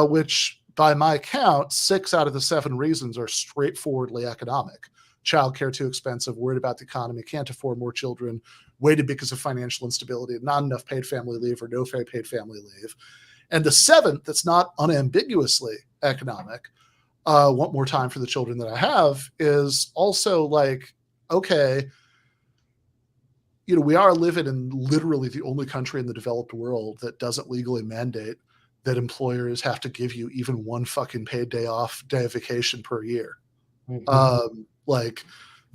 which by my count, 6 out of the 7 reasons are straightforwardly economic. Childcare too expensive, worried about the economy, can't afford more children, weighted because of financial instability, not enough paid family leave or no paid family leave. And the 7th, that's not unambiguously economic, want more time for the children that I have, is also like, okay, we are living in literally the only country in the developed world that doesn't legally mandate that employers have to give you even one fucking paid day of vacation per year. Like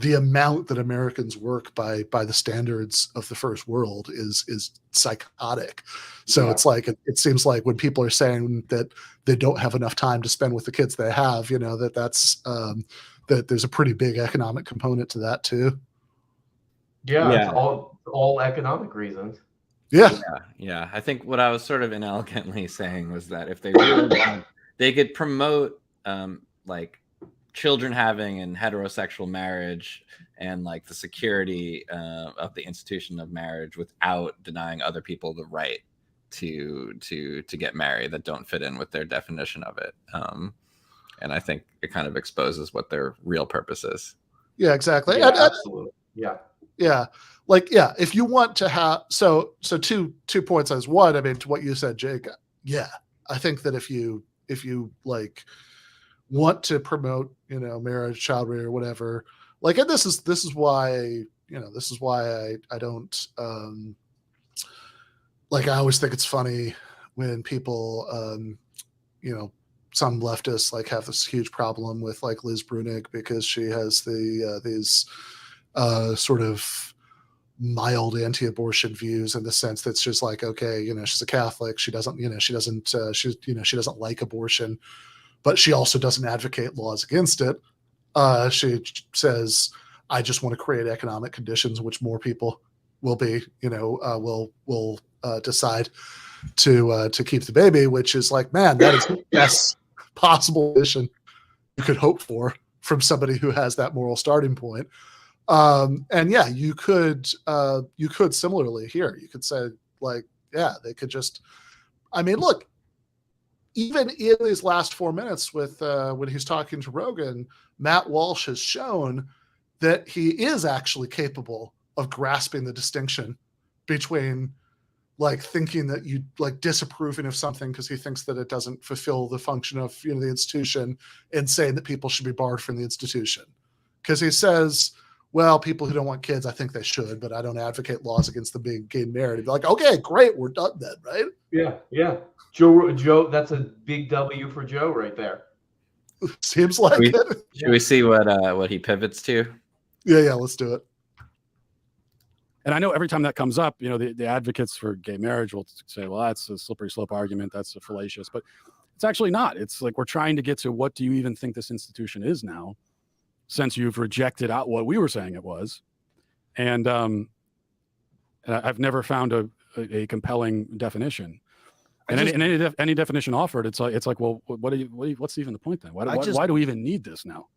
the amount that Americans work by the standards of the first world is psychotic. So it's like, it seems like when people are saying that they don't have enough time to spend with the kids they have, that's that there's a pretty big economic component to that too. It's all economic reasons. Yeah. I think what I was sort of inelegantly saying was that if they really want, they could promote like children having and heterosexual marriage and like the security of the institution of marriage without denying other people the right to get married that don't fit in with their definition of it. And I think it kind of exposes what their real purpose is. Yeah, exactly. Absolutely. Yeah. Like, if you want to have, so two points as one, I mean, to what you said, Jake. Yeah. I think that if you like want to promote, marriage, child rearing, or whatever, like, and this is why I don't, like, I always think it's funny when people, some leftists like have this huge problem with like Liz Brunig because she has these sort of mild anti-abortion views in the sense that's just like, okay, she's a Catholic, she doesn't like abortion, but she also doesn't advocate laws against it. She says, I just want to create economic conditions in which more people will be, will decide to keep the baby, which is like, man, that is the best possible position you could hope for from somebody who has that moral starting point. And yeah, you could similarly here, you could say like, yeah, they could just, I mean, look, even in these last 4 minutes with when he's talking to Rogan, Matt Walsh has shown that he is actually capable of grasping the distinction between like thinking that you like disapproving of something because he thinks that it doesn't fulfill the function of the institution, and saying that people should be barred from the institution. Because he says, well, people who don't want kids, I think they should, but I don't advocate laws against them being gay married. He'd be like, okay, great, we're done then, right? Yeah. Joe, that's a big W for Joe right there. Seems like it. Should we see what he pivots to? Yeah, let's do it. And I know every time that comes up, the advocates for gay marriage will say, well, that's a slippery slope argument. That's a fallacious, but it's actually not. It's like, we're trying to get to what do you even think this institution is now, since you've rejected out what we were saying it was. And I've never found a compelling definition. And any definition offered, it's like, well, what's even the point then? Why do we even need this now?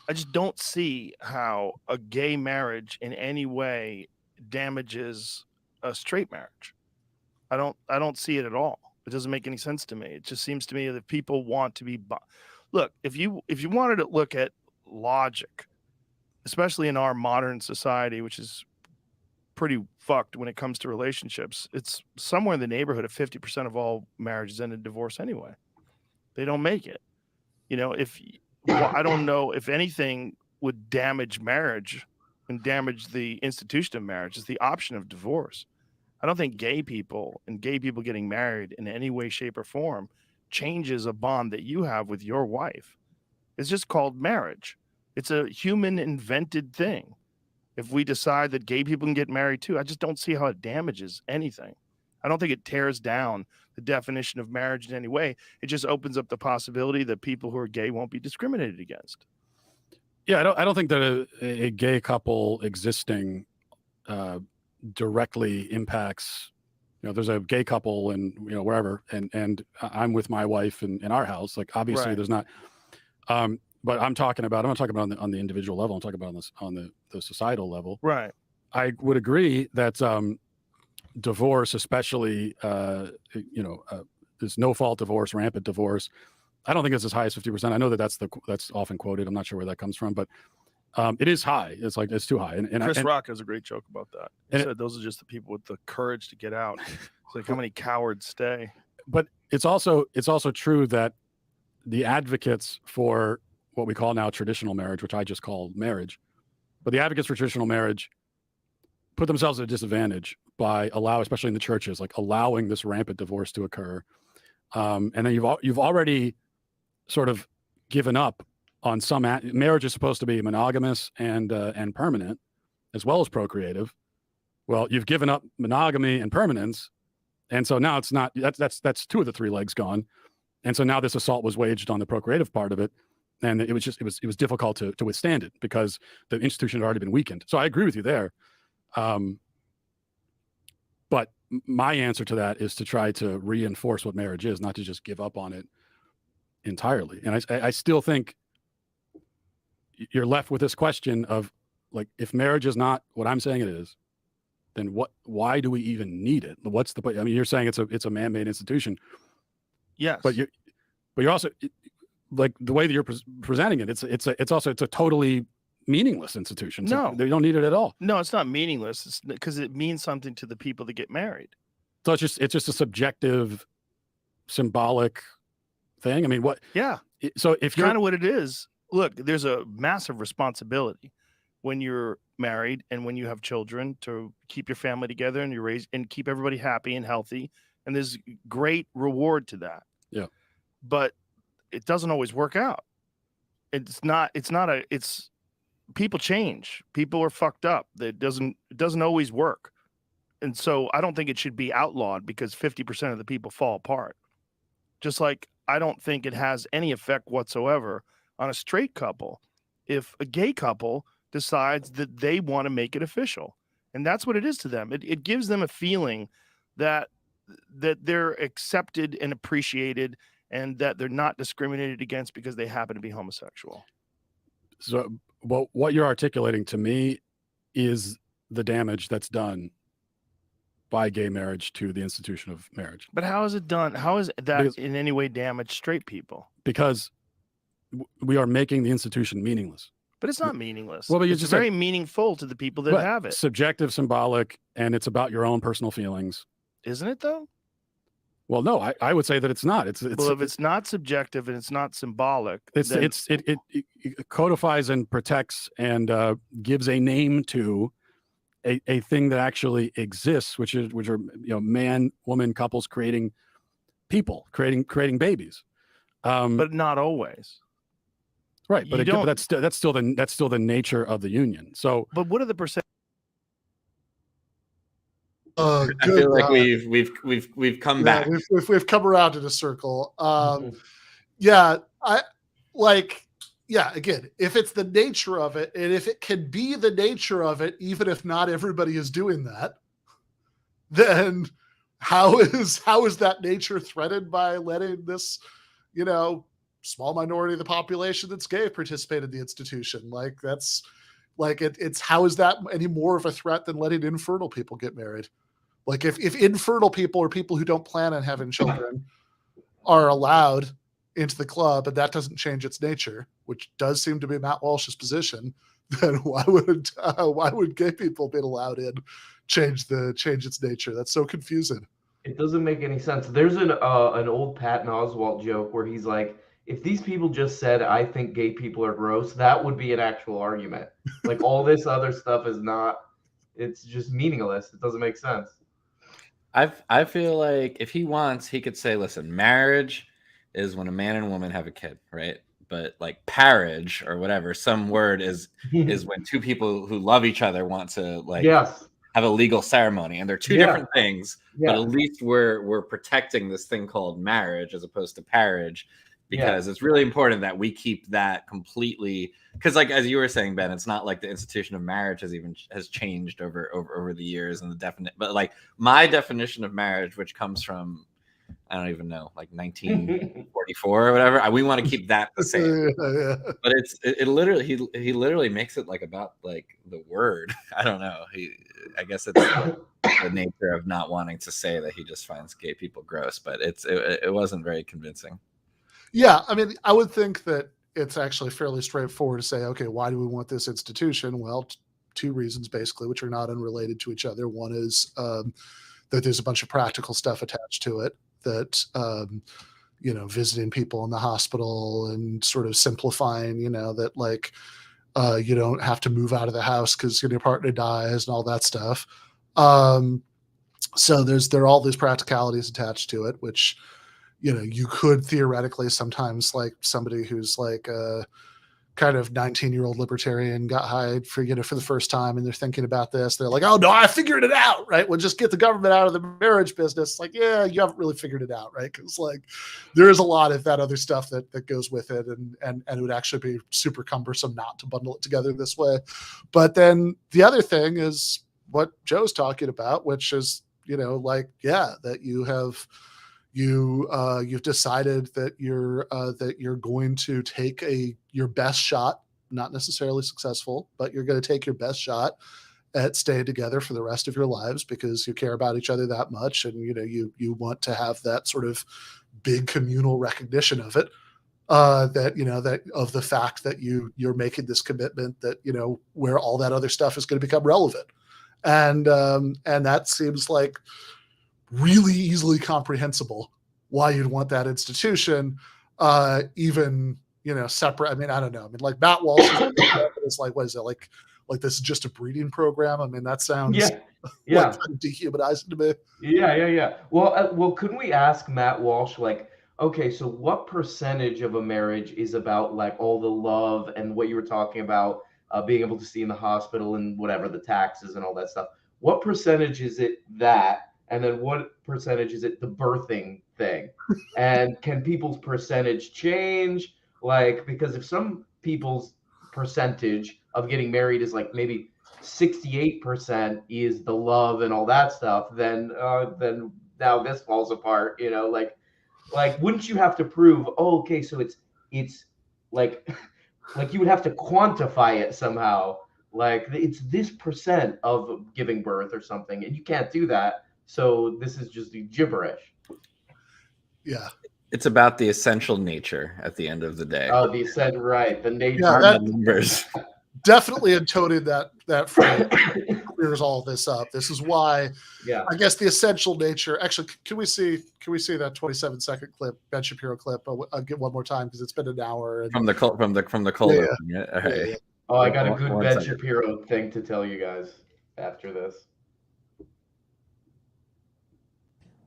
I just don't see how a gay marriage in any way damages a straight marriage. I don't see it at all. It doesn't make any sense to me. It just seems to me that people want to be. Look, if you wanted to look at logic, especially in our modern society, which is pretty fucked when it comes to relationships, it's somewhere in the neighborhood of 50% of all marriages end in divorce anyway. They don't make it. I don't know if anything would damage marriage and damage the institution of marriage is the option of divorce. I don't think gay people getting married in any way, shape, or form changes a bond that you have with your wife. It's just called marriage. It's a human invented thing. If we decide that gay people can get married too, I just don't see how it damages anything. I don't think it tears down the definition of marriage in any way. It just opens up the possibility that people who are gay won't be discriminated against. Yeah, I don't think that a gay couple existing directly impacts. There's a gay couple and wherever, and I'm with my wife in our house. Like, obviously, There's not. But I'm not talking about on the individual level. I'm talking about on the societal level. Right. I would agree that divorce, especially this no-fault divorce, rampant divorce, I don't think it's as high as 50%. I know that's often quoted. I'm not sure where that comes from, but it is high. It's like, it's too high. And Chris Rock has a great joke about that. He said those are just the people with the courage to get out. It's like, how many cowards stay? But it's also true that the advocates for what we call now traditional marriage, which I just call marriage, but the advocates for traditional marriage put themselves at a disadvantage by especially in the churches, like allowing this rampant divorce to occur. And then you've already sort of given up on some marriage is supposed to be monogamous and permanent, as well as procreative. Well, you've given up monogamy and permanence, and so now it's not. That's 2 of the 3 legs gone, and so now this assault was waged on the procreative part of it, and it was difficult to withstand it because the institution had already been weakened. So I agree with you there. But my answer to that is to try to reinforce what marriage is, not to just give up on it entirely. And I still think you're left with this question of, like, if marriage is not what I'm saying it is, then why do we even need it? What's the point? I mean, you're saying it's a man-made institution. Yes. But you're also, like, the way that you're presenting it, it's a totally meaningless institution. So they don't need it at all. No, it's not meaningless. It's because it means something to the people that get married. So it's just a subjective, symbolic thing. I mean, what? Yeah. So if kind of what it is, look, there's a massive responsibility when you're married and when you have children to keep your family together and you raise and keep everybody happy and healthy. And there's great reward to that. Yeah. But it doesn't always work out. It's people change. People are fucked up. It doesn't always work. And so I don't think it should be outlawed because 50% of the people fall apart. Just like I don't think it has any effect whatsoever on a straight couple if a gay couple decides that they want to make it official. And that's what it is to them. It gives them a feeling that they're accepted and appreciated and that they're not discriminated against because they happen to be homosexual. So what you're articulating to me is the damage that's done by gay marriage to the institution of marriage. But how is it done? How is that in any way damaged straight people? Because we are making the institution meaningless. But it's not meaningless. Well, but it's very meaningful to the people that have it. Subjective, symbolic, and it's about your own personal feelings. Isn't it, though? Well, no, I would say that it's not. Well, if it's not subjective and it's not symbolic, it codifies and protects and gives a name to a thing that actually exists, which are man, woman couples creating people, creating babies, but not always. Right, but that's still the nature of the union. So, but what are the percent? I feel like we've come back. We've come around in a circle. Again, if it's the nature of it, and if it can be the nature of it, even if not everybody is doing that, then how is that nature threatened by letting this, small minority of the population that's gay participate in the institution? Like, that's like it's how is that any more of a threat than letting infertile people get married? Like, if infertile people or people who don't plan on having children are allowed into the club and that doesn't change its nature, which does seem to be Matt Walsh's position, then why would gay people be allowed in change its nature? That's so confusing. It doesn't make any sense. There's an old Patton Oswalt joke where he's like, if these people just said, I think gay people are gross, that would be an actual argument. Like, all this other stuff is not, it's just meaningless. It doesn't make sense. I feel like if he wants, he could say, listen, marriage is when a man and a woman have a kid, right? But like parriage or whatever, some word is when two people who love each other want to have a legal ceremony, and they're two different things. But at least we're protecting this thing called marriage as opposed to parriage, because it's really important that we keep that completely. Because, like, as you were saying, Ben, it's not like the institution of marriage has changed over the years and the definite. But like my definition of marriage, which comes from, I don't even know, like 1944 or whatever. We want to keep that the same. But it literally he literally makes it like about like the word. I don't know. I guess it's the nature of not wanting to say that he just finds gay people gross, but it wasn't very convincing. Yeah, I mean, I would think that it's actually fairly straightforward to say, okay, why do we want this institution? Well, two reasons basically, which are not unrelated to each other. One is that there's a bunch of practical stuff attached to it, that visiting people in the hospital and sort of simplifying, that like You don't have to move out of the house because your partner dies and all that stuff. So there are all these practicalities attached to it, which, you could theoretically sometimes, like somebody who's like a kind of 19-year-old libertarian got hired for the first time, and they're thinking about this. They're like, oh no, I figured it out, right? We'll just get the government out of the marriage business. Like, yeah, you haven't really figured it out, right? Because like there is a lot of that other stuff that goes with it, and it would actually be super cumbersome not to bundle it together this way. But then the other thing is what Joe's talking about, which is, that you've decided that you're going to take your best shot, not necessarily successful, but you're going to take your best shot at staying together for the rest of your lives because you care about each other that much, and you want to have that sort of big communal recognition of it, that of the fact that you're making this commitment that where all that other stuff is going to become relevant, and that seems like really easily comprehensible why you'd want that institution, even separate. I mean, I don't know. I mean, like Matt Walsh is like, what is it like this is just a breeding program? I mean, that sounds like kind of dehumanizing to me. Yeah. Well, couldn't we ask Matt Walsh, like, okay, so what percentage of a marriage is about like all the love and what you were talking about, being able to see in the hospital and whatever, the taxes and all that stuff? What percentage is it that? And then what percentage is it the birthing thing? And can people's percentage change? Like, because if some people's percentage of getting married is like maybe 68% is the love and all that stuff, then now this falls apart, like wouldn't you have to prove, oh, okay, so it's like you would have to quantify it somehow, like it's this percent of giving birth or something, and you can't do that. So this is just gibberish. Yeah. It's about the essential nature at the end of the day. Oh, the said right. The nature. Yeah, the numbers. Definitely intoning that phrase clears all this up. This is why, I guess the essential nature. Actually, can we see that 27-second clip, Ben Shapiro clip? I'll get one more time because it's been an hour. And, from the cold. Yeah. Right. Yeah. Oh, I got a good Ben Shapiro thing to tell you guys after this.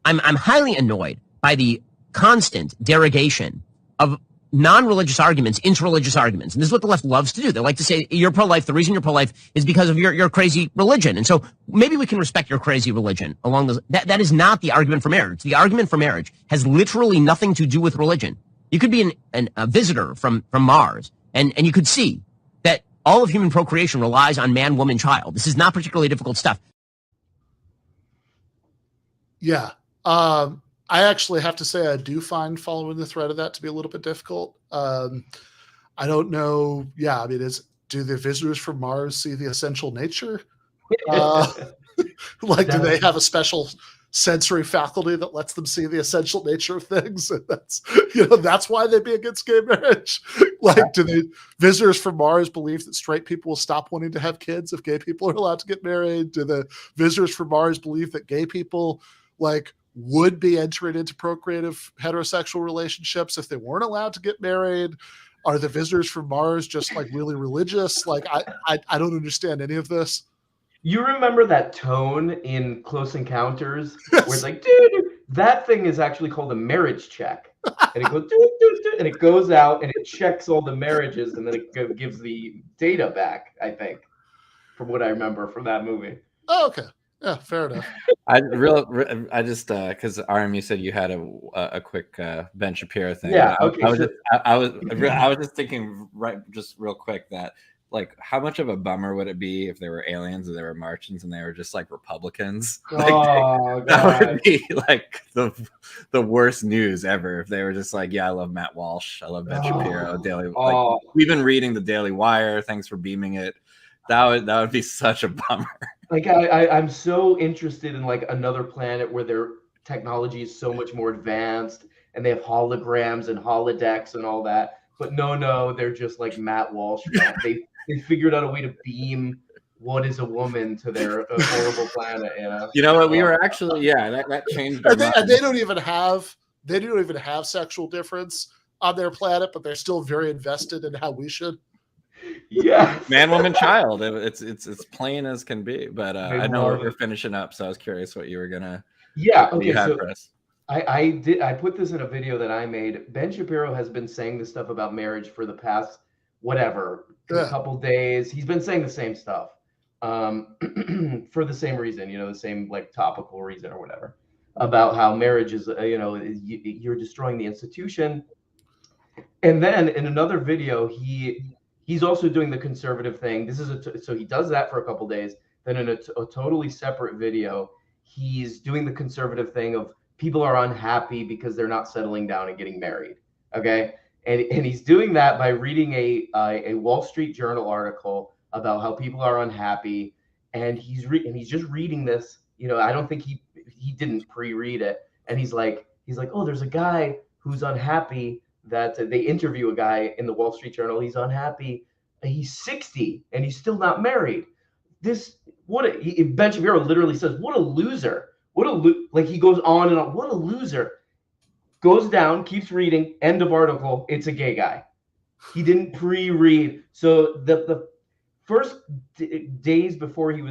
I'm highly annoyed by the constant derogation of non-religious arguments into religious arguments. And this is what the left loves to do. They like to say you're pro-life. The reason you're pro-life is because of your crazy religion. And so maybe we can respect your crazy religion along those. That is not the argument for marriage. The argument for marriage has literally nothing to do with religion. You could be a visitor from Mars and you could see that all of human procreation relies on man, woman, child. This is not particularly difficult stuff. Yeah. I actually have to say I do find following the thread of that to be a little bit difficult. I don't know. Yeah, I mean, do the visitors from Mars see the essential nature? Like, do they have a special sensory faculty that lets them see the essential nature of things? And that's why they'd be against gay marriage. Like, do the visitors from Mars believe that straight people will stop wanting to have kids if gay people are allowed to get married? Do the visitors from Mars believe that gay people would be entering into procreative heterosexual relationships if they weren't allowed to get married? Are the visitors from Mars just really religious? I don't understand any of this. You remember that tone in Close Encounters where it's like, dude, that thing is actually called a marriage check. And it goes, and it goes out and it checks all the marriages and then it gives the data back, I think, from what I remember from that movie. Oh, okay. Yeah, fair enough. I just because RMU said you had a quick Ben Shapiro thing. Yeah, okay. I was just thinking just real quick that how much of a bummer would it be if there were aliens and there were Martians and they were just Republicans? That would be the worst news ever if they were just I love Matt Walsh, I love Ben Shapiro, Daily. We've been reading the Daily Wire. Thanks for beaming it. That would be such a bummer. I'm so interested in another planet where their technology is so much more advanced and they have holograms and holodecks and all that. But no, they're just like Matt Walsh. They figured out a way to beam what is a woman to their horrible planet. You know what? We were actually that changed. And they don't even have sexual difference on their planet, but they're still very invested in how we should. Yeah, man, woman, child. It's plain as can be. But I know we're finishing up, so I was curious what you were gonna. Yeah. Okay. You had, So Chris. I put this in a video that I made. Ben Shapiro has been saying this stuff about marriage for the past a couple days. He's been saying the same stuff for the same reason, the same like topical reason or whatever, about how marriage is, you're destroying the institution. And then in another video, he's also doing the conservative thing. This is so he does that for a couple days. Then in a totally separate video, he's doing the conservative thing of people are unhappy because they're not settling down and getting married. Okay. And he's doing that by reading a Wall Street Journal article about how people are unhappy. And he's just reading this, I don't think he didn't pre-read it. And he's like, oh, there's a guy who's unhappy that they interview a guy in the Wall Street Journal. He's unhappy. He's 60 and he's still not married. Ben Shapiro literally says, what a loser. Like he goes on and on. What a loser. Goes down, keeps reading, end of article. It's a gay guy. He didn't pre-read. So the first days before he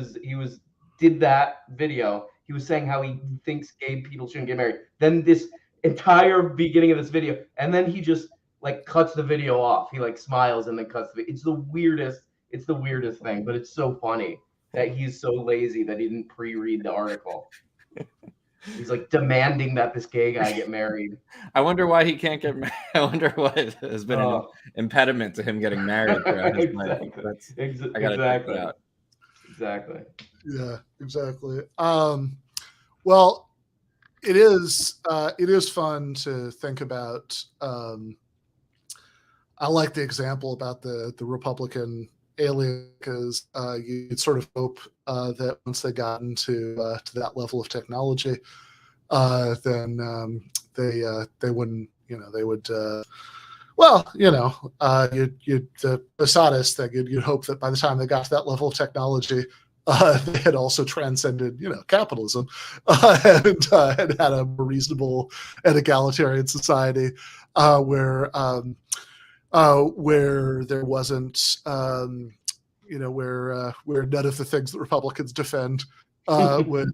did that video, he was saying how he thinks gay people shouldn't get married. Then this entire beginning of this video, and then he just like cuts the video off. He like smiles and then cuts it's the weirdest thing, but it's so funny that he's so lazy that he didn't pre-read the article. He's like demanding that this gay guy get married. I wonder why he can't get married. I wonder what has been an impediment to him getting married throughout his life. I gotta check that out. Exactly. Yeah, exactly. Well, it is fun to think about. I like the example about the Republican alien, because you'd sort of hope that once they got into to that level of technology, then they wouldn't, they would. The sadist thing, you'd hope that by the time they got to that level of technology, they had also transcended, capitalism, and had a more reasonable and egalitarian society where there wasn't, where none of the things that Republicans defend would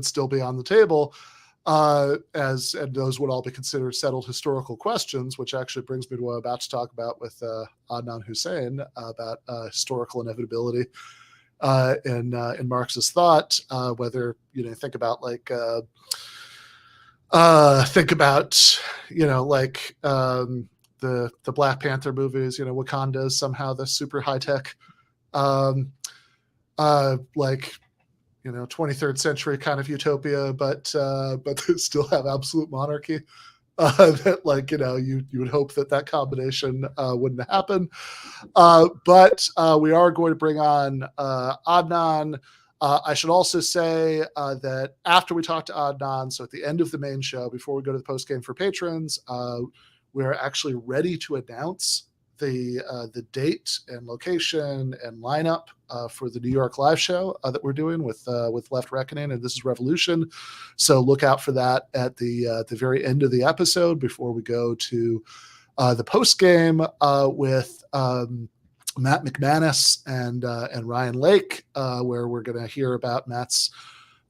still be on the table, and those would all be considered settled historical questions, which actually brings me to what I'm about to talk about with Adnan Husain about historical inevitability in Marxist thought. Whether think about the Black Panther movies, Wakanda is somehow the super high tech, 23rd century kind of utopia, but they still have absolute monarchy. That you would hope that combination wouldn't happen. But we are going to bring on Adnan. I should also say that after we talk to Adnan, so at the end of the main show, before we go to the post game for patrons, we're actually ready to announce the date and location and lineup for the New York live show that we're doing with Left Reckoning and This Is Revolution. So look out for that at the very end of the episode before we go to the post game with Matt McManus and Ryan Lake, where we're going to hear about Matt's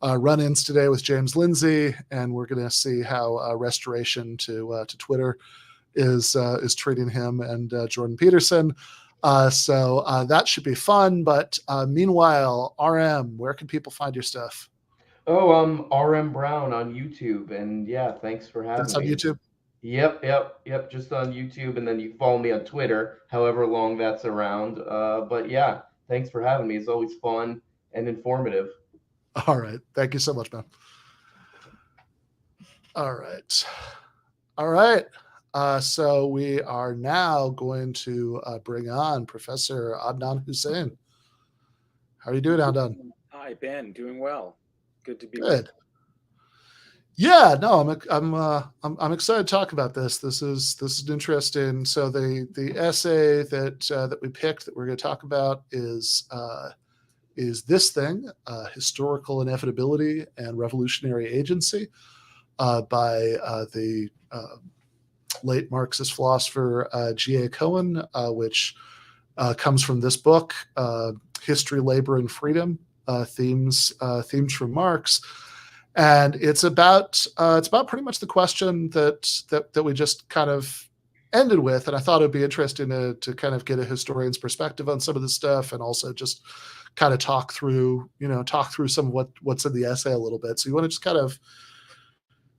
run-ins today with James Lindsay, and we're going to see how restoration to Twitter is treating him and Jordan Peterson. So that should be fun. But meanwhile, RM, where can people find your stuff? Oh, RM Brown on YouTube. And yeah, thanks for having me. That's on YouTube? Yep. Just on YouTube. And then you can follow me on Twitter, however long that's around. But yeah, thanks for having me. It's always fun and informative. All right. Thank you so much, man. All right. So we are now going to bring on Professor Adnan Husain. How are you doing, Adnan? Hi, Ben. Doing well. Good to be good. Yeah, no, I'm excited to talk about this. This is interesting. So the essay that we picked that we're going to talk about is this thing, Historical Inevitability and Revolutionary Agency, by the late Marxist philosopher G.A. Cohen, which comes from this book, History, Labor, and Freedom, themes from Marx. And it's about pretty much the question that we just kind of ended with. And I thought it'd be interesting to kind of get a historian's perspective on some of this stuff, and also just kind of talk through some of what's in the essay a little bit. So you want to just kind of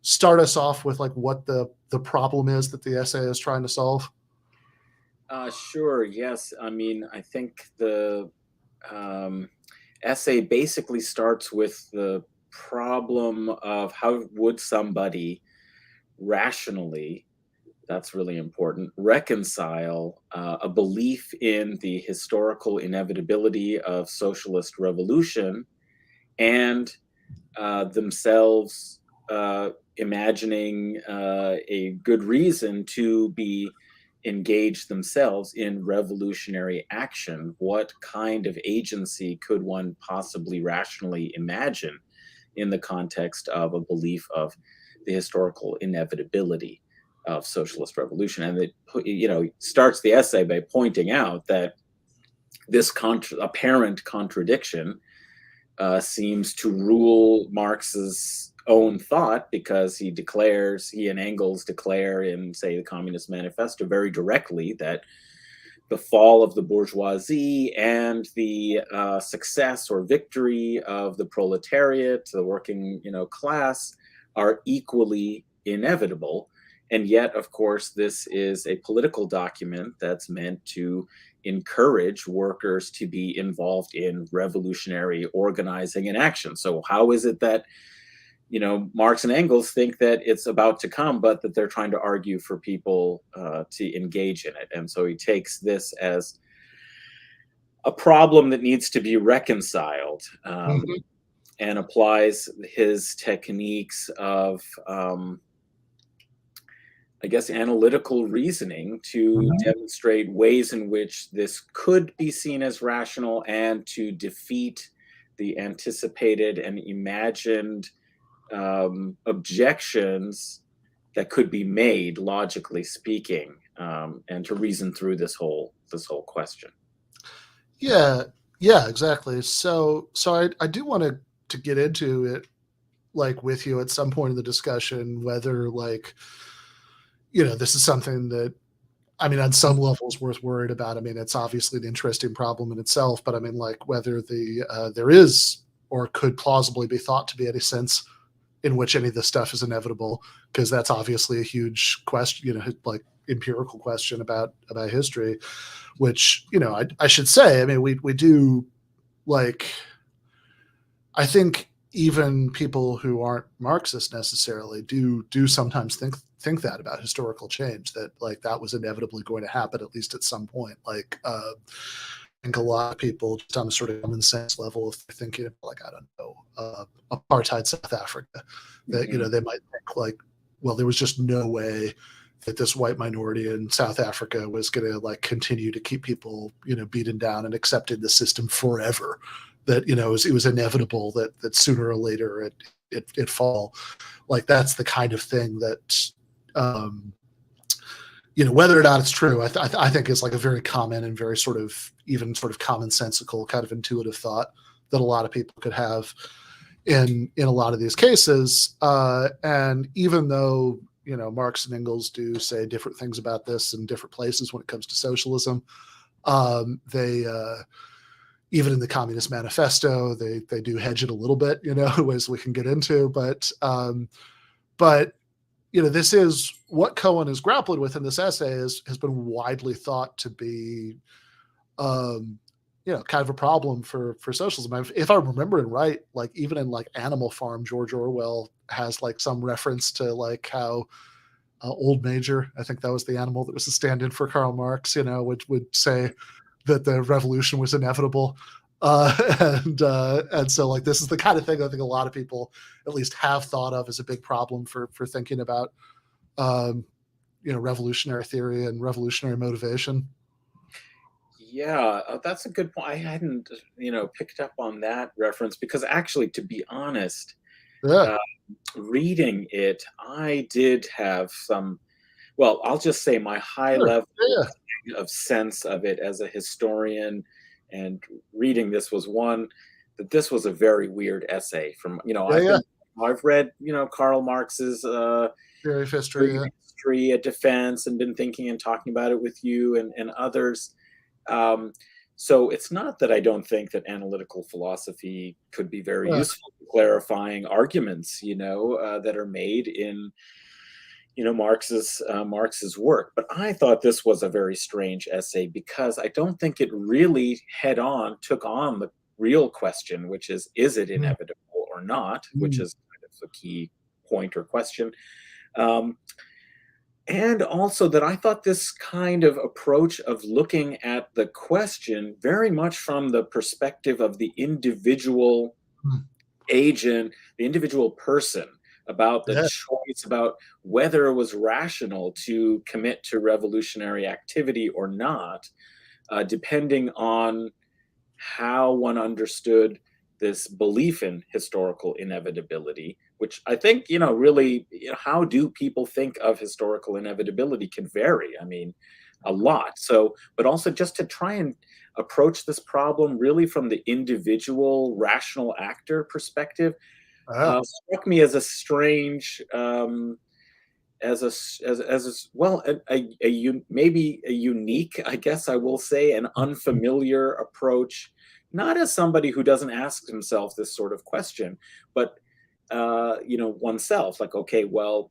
start us off with like what the problem is that the essay is trying to solve? Sure. Yes. I mean, I think the essay basically starts with the problem of how would somebody rationally, that's really important, reconcile a belief in the historical inevitability of socialist revolution and themselves imagining a good reason to be engaged themselves in revolutionary action. What kind of agency could one possibly rationally imagine in the context of a belief of the historical inevitability of socialist revolution? And it, starts the essay by pointing out that this apparent contradiction seems to rule Marx's own thought, because he and Engels declare in, say, the Communist Manifesto very directly that the fall of the bourgeoisie and the success or victory of the proletariat, the working class, are equally inevitable. And yet, of course, this is a political document that's meant to encourage workers to be involved in revolutionary organizing and action. So how is it that Marx and Engels think that it's about to come, but that they're trying to argue for people to engage in it? And so he takes this as a problem that needs to be reconciled, and applies his techniques of, analytical reasoning to demonstrate ways in which this could be seen as rational, and to defeat the anticipated and imagined objections that could be made, logically speaking, and to reason through this whole question. Yeah, exactly. So I do want to get into it, like, with you at some point in the discussion, whether, like, this is something that, I mean, on some levels worth worried about. I mean, it's obviously an interesting problem in itself, but I mean, like, whether there is or could plausibly be thought to be any sense in which any of this stuff is inevitable, because that's obviously a huge question, like empirical question about history, which, I should say, I mean, we do, like, I think even people who aren't Marxist necessarily do sometimes think that about historical change, that, like, that was inevitably going to happen, at least at some point. Like, I think a lot of people, just on a sort of common sense level, if they're thinking of, like, I don't know, apartheid South Africa, that, they might think, like, well, there was just no way that this white minority in South Africa was going to, like, continue to keep people, beaten down and accepted the system forever. That, it was inevitable that sooner or later it fall. Like, that's the kind of thing that, whether or not it's true, I think is, like, a very common and very sort of commonsensical kind of intuitive thought that a lot of people could have in a lot of these cases. And even though, Marx and Engels do say different things about this in different places when it comes to socialism, they even in the Communist Manifesto, they do hedge it a little bit, as we can get into. But this is what Cohen is grappling with in this essay has been widely thought to be, kind of a problem for socialism. If I'm remembering right, like, even in, like, Animal Farm, George Orwell has, like, some reference to, like, how Old Major, I think that was the animal that was the stand-in for Karl Marx, would say that the revolution was inevitable. And so, like, this is the kind of thing I think a lot of people at least have thought of as a big problem for thinking about, revolutionary theory and revolutionary motivation. Yeah, that's a good point. I hadn't, picked up on that reference, because actually, to be honest, reading it, I did have some, well, I'll just say my high level of sense of it as a historian, and reading this was one that this was a very weird essay from, I've read, Karl Marx's Theory of history, history, a defense, and been thinking and talking about it with you and others. So it's not that I don't think that analytical philosophy could be very useful in clarifying arguments, that are made in, Marx's work. But I thought this was a very strange essay because I don't think it really took on the real question, which is it inevitable or not, which is kind of a key point or question. And also that I thought this kind of approach of looking at the question very much from the perspective of the individual agent, the individual person, about the choice about whether it was rational to commit to revolutionary activity or not, depending on how one understood this belief in historical inevitability, which I think, really, how do people think of historical inevitability can vary. I mean, a lot. So, but also just to try and approach this problem really from the individual rational actor perspective, struck me as a strange, maybe a unique, I guess I will say, an unfamiliar approach, not as somebody who doesn't ask himself this sort of question, but oneself, like, okay, well,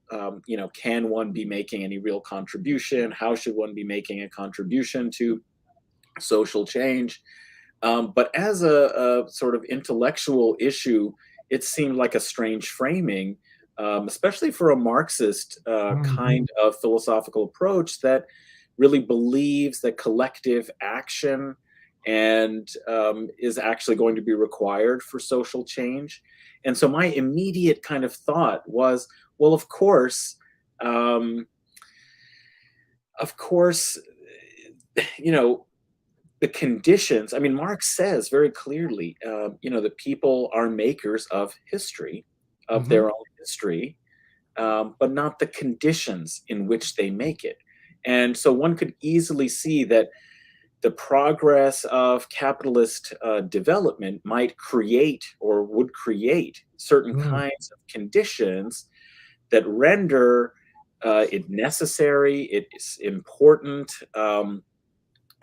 can one be making any real contribution? How should one be making a contribution to social change? But as a sort of intellectual issue, it seemed like a strange framing, especially for a Marxist kind of philosophical approach that really believes that collective action is actually going to be required for social change. And so my immediate kind of thought was, well, of course, the conditions, I mean, Marx says very clearly, that people are makers of history, of their own history, but not the conditions in which they make it. And so one could easily see that the progress of capitalist development might create or would create certain kinds of conditions that render it necessary, it's important,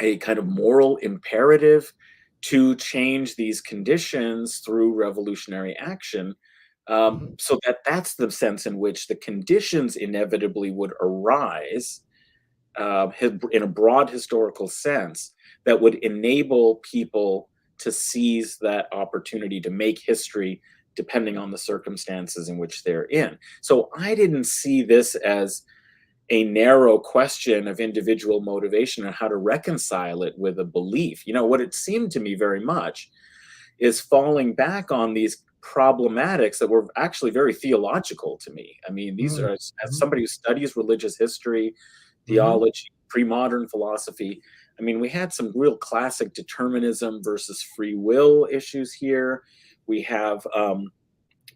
a kind of moral imperative to change these conditions through revolutionary action, so that's the sense in which the conditions inevitably would arise in a broad historical sense that would enable people to seize that opportunity to make history depending on the circumstances in which they're in. So I didn't see this as a narrow question of individual motivation and how to reconcile it with a belief. What it seemed to me very much is falling back on these problematics that were actually very theological to me. I mean, these are, as somebody who studies religious history, theology, pre-modern philosophy, I mean, we had some real classic determinism versus free will issues here. We have,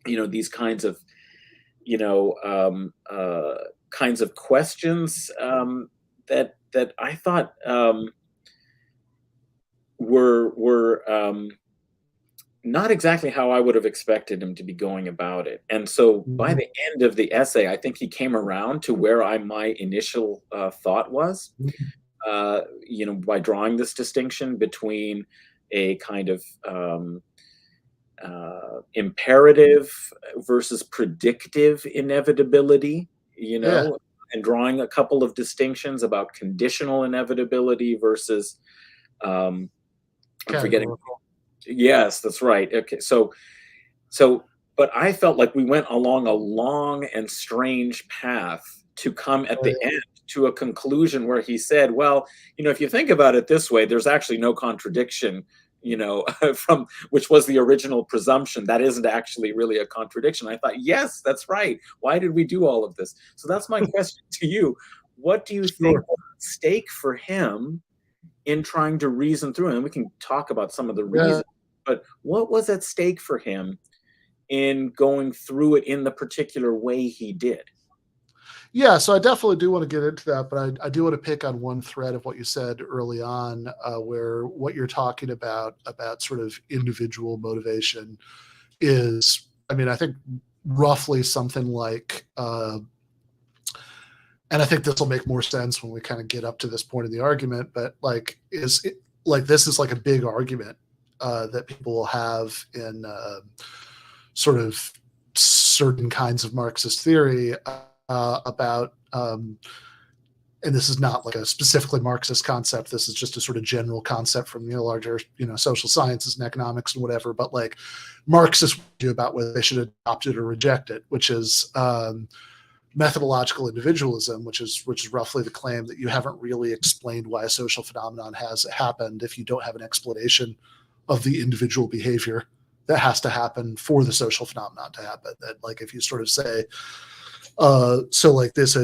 these kinds of, kinds of questions that I thought were not exactly how I would have expected him to be going about it. And so by the end of the essay, I think he came around to where my initial thought was, by drawing this distinction between a kind of imperative versus predictive inevitability, and drawing a couple of distinctions about conditional inevitability versus, I'm forgetting. Yes, that's right. Okay. So, but I felt like we went along a long and strange path to come at the end to a conclusion where he said, well, if you think about it this way, there's actually no contradiction, from which was the original presumption. That isn't actually really a contradiction. I thought, yes, that's right. Why did we do all of this? So that's my question to you. What do you think was at stake for him in trying to reason through it? And we can talk about some of the reasons, but what was at stake for him in going through it in the particular way he did? Yeah, so I definitely do want to get into that, but I do want to pick on one thread of what you said early on, where what you're talking about sort of individual motivation is, I mean, I think roughly something like, and I think this will make more sense when we kind of get up to this point in the argument, but like, this is like a big argument that people will have in sort of certain kinds of Marxist theory about, and this is not like a specifically Marxist concept. This is just a sort of general concept from larger social sciences and economics and whatever. But like Marxists do about whether they should adopt it or reject it, which is methodological individualism, which is roughly the claim that you haven't really explained why a social phenomenon has happened if you don't have an explanation of the individual behavior that has to happen for the social phenomenon to happen. That like if you sort of say, so like this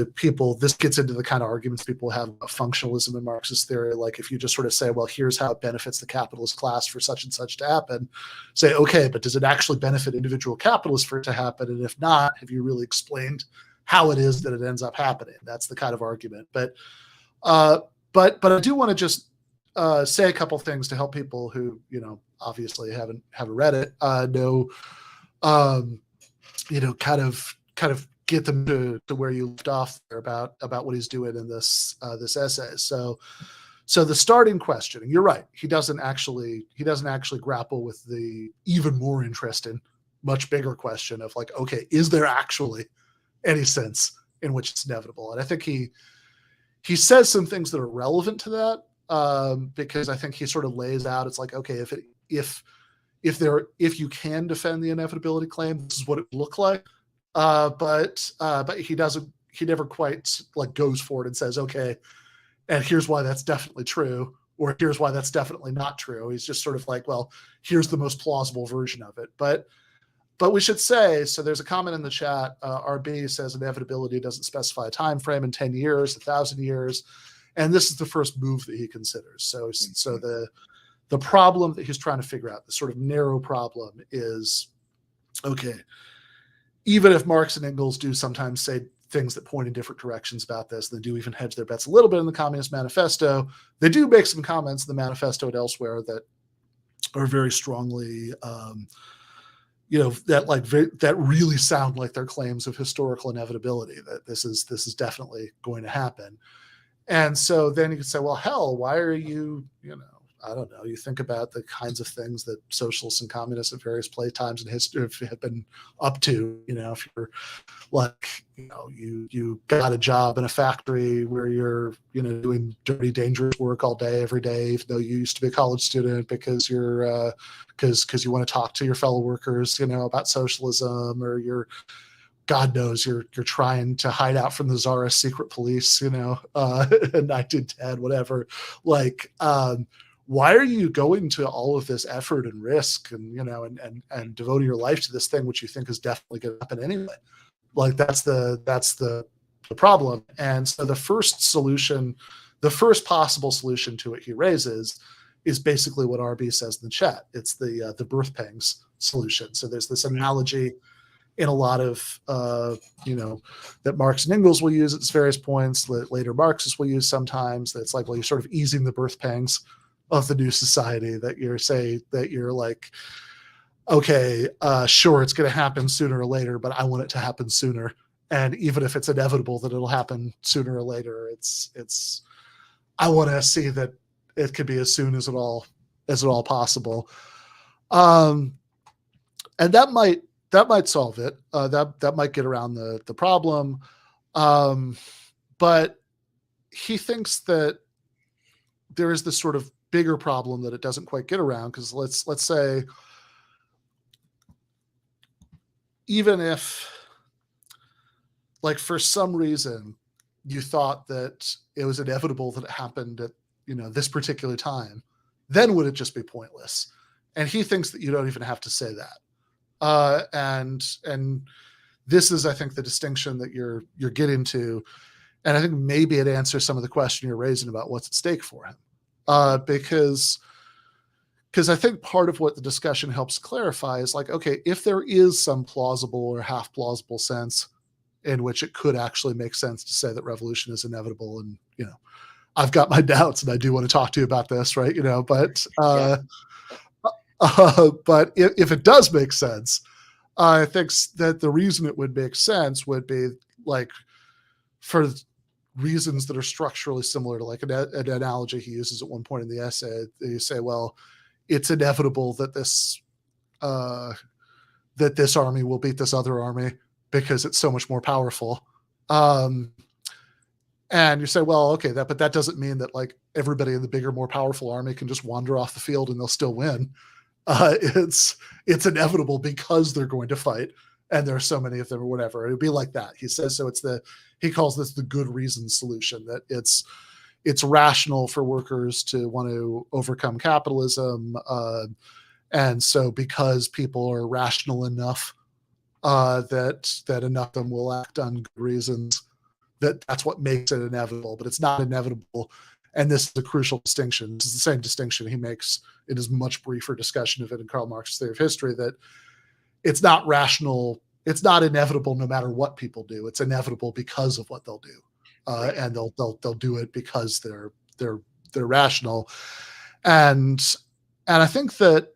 gets into the kind of arguments people have about functionalism in Marxist theory. Like if you just sort of say, well, here's how it benefits the capitalist class for such and such to happen, say, okay, but does it actually benefit individual capitalists for it to happen? And if not, have you really explained how it is that it ends up happening? That's the kind of argument. But I do want to just say a couple things to help people who obviously haven't read it know kind of get them to where you left off there about what he's doing in this essay. So the starting question, and you're right, he doesn't actually grapple with the even more interesting, much bigger question of like, okay, is there actually any sense in which it's inevitable? And I think he says some things that are relevant to that, because I think he sort of lays out, it's like, okay, if you can defend the inevitability claim, this is what it would look like. But he never quite like goes forward and says, okay, and here's why that's definitely true, or here's why that's definitely not true. He's just sort of like, well, here's the most plausible version of it. But we should say, so there's a comment in the chat, RB says inevitability doesn't specify a time frame in 10 years, 1,000 years. And this is the first move that he considers. So the problem that he's trying to figure out, the sort of narrow problem is, okay, even if Marx and Engels do sometimes say things that point in different directions about this, they do even hedge their bets a little bit in the Communist Manifesto. They do make some comments in the manifesto and elsewhere that are very strongly, that really sound like their claims of historical inevitability, that this is definitely going to happen. And so then you can say, well, hell, why are you, I don't know, you think about the kinds of things that socialists and communists at various times in history have been up to. If you're like, you got a job in a factory where you're, doing dirty, dangerous work all day, every day, even though you used to be a college student because you're, because you want to talk to your fellow workers, about socialism, or you're, God knows, you're trying to hide out from the Tsarist secret police, in 1910, whatever. Like, why are you going to all of this effort and risk and devoting your life to this thing which you think is definitely going to happen anyway? Like that's the problem. And so the first possible solution to it he raises is basically what RB says in the chat. It's the birth pangs solution. So there's this analogy in a lot of, that Marx and Engels will use at various points, that later Marxists will use sometimes. That's like, well, you're sort of easing the birth pangs of the new society, that you're like, okay, sure, it's going to happen sooner or later, but I want it to happen sooner. And even if it's inevitable that it'll happen sooner or later, I want to see that it could be as soon as at all possible. And that might solve it. That might get around the problem. But he thinks that there is this sort of bigger problem that it doesn't quite get around, because let's say, even if, like, for some reason you thought that it was inevitable that it happened at this particular time, then would it just be pointless? And he thinks that you don't even have to say that. And this is, I think, the distinction that you're getting to, and I think maybe it answers some of the question you're raising about what's at stake for him. Because I think part of what the discussion helps clarify is like, okay, if there is some plausible or half plausible sense in which it could actually make sense to say that revolution is inevitable. And, I've got my doubts, and I do want to talk to you about this, right? But but if it does make sense, I think that the reason it would make sense would be like for reasons that are structurally similar to like an analogy he uses at one point in the essay. You say, well, it's inevitable that this army will beat this other army because it's so much more powerful. And you say, well, okay, but that doesn't mean that like everybody in the bigger, more powerful army can just wander off the field and they'll still win. It's inevitable because they're going to fight, and there are so many of them or whatever. It would be like that. He says so. He calls this the good reason solution, that it's rational for workers to want to overcome capitalism, and so because people are rational enough, that enough of them will act on good reasons, that's what makes it inevitable. But it's not inevitable. And this is a crucial distinction. This is the same distinction he makes in his much briefer discussion of it in Karl Marx's Theory of History, that it's not rational. It's not inevitable no matter what people do. It's inevitable because of what they'll do. And they'll do it because they're rational. And I think that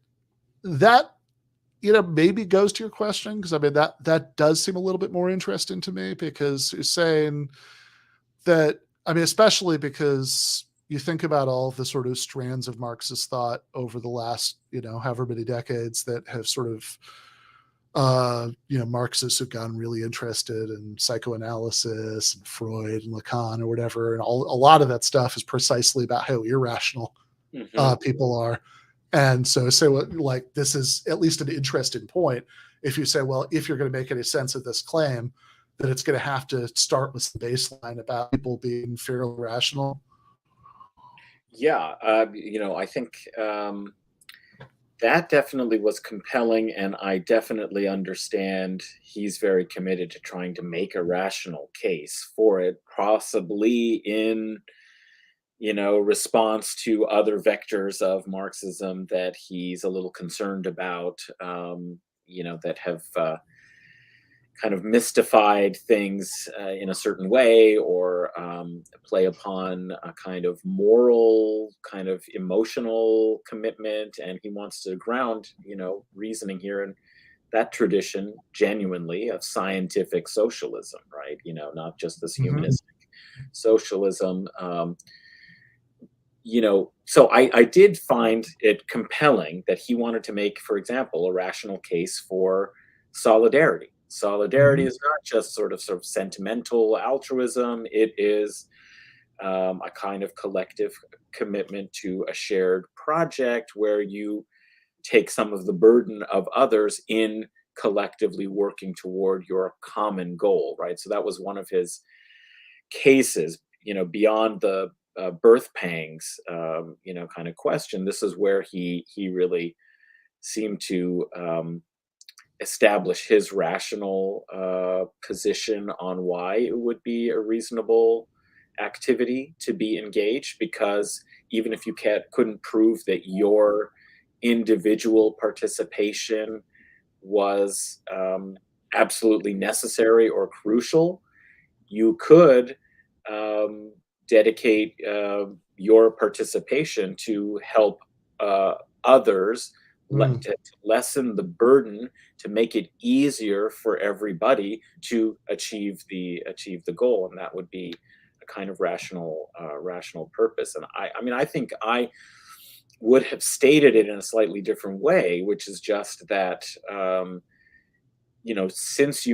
maybe goes to your question, because I mean that does seem a little bit more interesting to me, because you're saying that, I mean, especially because you think about all of the sort of strands of Marxist thought over the last, however many decades that have sort of, Marxists have gotten really interested in psychoanalysis and Freud and Lacan or whatever. And a lot of that stuff is precisely about how irrational people are. And so say, well, like, this is at least an interesting point. If you say, well, if you're going to make any sense of this claim, that it's going to have to start with the baseline about people being fairly rational. Yeah, I think that definitely was compelling, and I definitely understand he's very committed to trying to make a rational case for it, possibly in response to other vectors of Marxism that he's a little concerned about, that have kind of mystified things in a certain way, or play upon a kind of moral, kind of emotional commitment. And he wants to ground, reasoning here in that tradition genuinely of scientific socialism, right? Not just this humanistic socialism. So I did find it compelling that he wanted to make, for example, a rational case for solidarity. Solidarity is not just sort of sentimental altruism. It is a kind of collective commitment to a shared project where you take some of the burden of others in collectively working toward your common goal, right? So that was one of his cases, beyond the birth pangs, kind of question. This is where he really seemed to establish his rational position on why it would be a reasonable activity to be engaged, because even if you couldn't prove that your individual participation was absolutely necessary or crucial, you could dedicate your participation to help others, to lessen the burden, to make it easier for everybody to achieve the goal, and that would be a kind of rational purpose. And I think I would have stated it in a slightly different way, which is just that since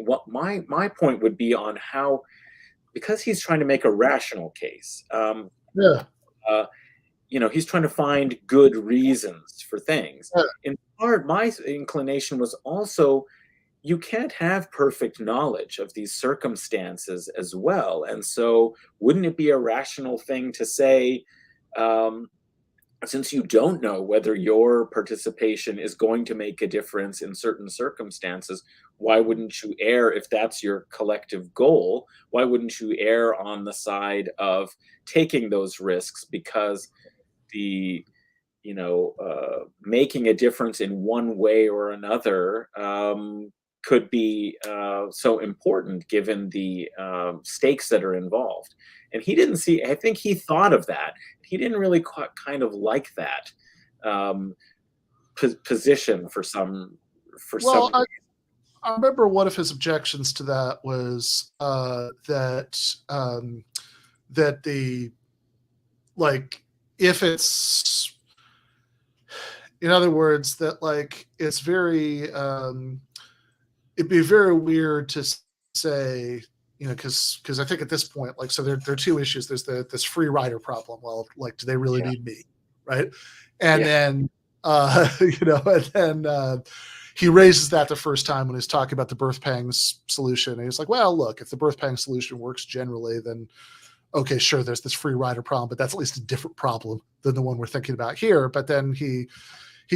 what my point would be on how, because he's trying to make a rational case. He's trying to find good reasons for things. Yeah. In part, my inclination was also, you can't have perfect knowledge of these circumstances as well. And so wouldn't it be a rational thing to say, since you don't know whether your participation is going to make a difference in certain circumstances, why wouldn't you err, if that's your collective goal, why wouldn't you err on the side of taking those risks? Because the making a difference in one way or another could be so important given the stakes that are involved. And he didn't see, I think he thought of that. He didn't really kind of like that position for some reason. I remember one of his objections to that was that the, like, if it's, in other words, that, like, it's very, it'd be very weird to say, you know, because I think at this point, like, so there are two issues. There's this free rider problem. Well, like, do they really need me, right? And then, you know, and then he raises that the first time when he's talking about the birth pangs solution. And he's like, well, look, if the birth pang solution works generally, then okay, sure, there's this free rider problem, but that's at least a different problem than the one we're thinking about here. But then he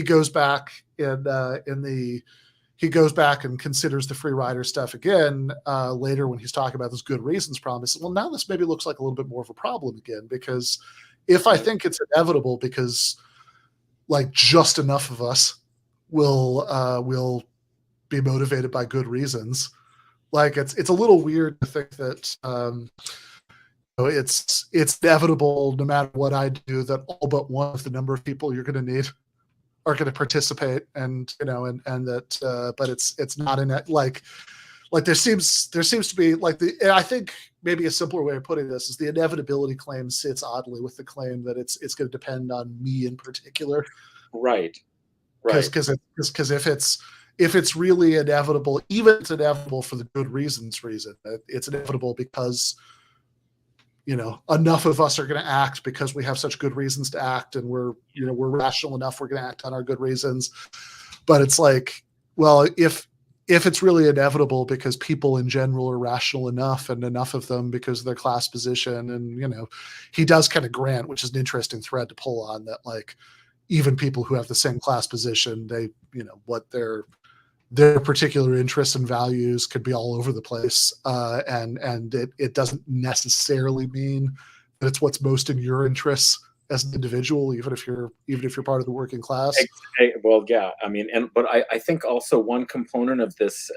goes back he goes back and considers the free rider stuff again later when he's talking about this good reasons problem. He says, well, now this maybe looks like a little bit more of a problem again, because if I think it's inevitable because, like, just enough of us will be motivated by good reasons, like, it's a little weird to think that it's inevitable no matter what I do that all but one of the number of people you're going to need are going to participate, and you know, and that but it's not in it, like there seems to be, like, I think maybe a simpler way of putting this is the inevitability claim sits oddly with the claim that it's going to depend on me in particular, right? Because if it's really inevitable, even if it's inevitable for the good reason, it's inevitable because, you know, enough of us are going to act because we have such good reasons to act, and we're rational enough, we're going to act on our good reasons. But it's like, well, if it's really inevitable because people in general are rational enough, and enough of them because of their class position, and, you know, he does kind of grant, which is an interesting thread to pull on, that, like, even people who have the same class position, they, you know, what their particular interests and values could be all over the place, and it doesn't necessarily mean that it's what's most in your interests as an individual, even if you're part of the working class. Well, yeah, I mean, but I think also one component of this,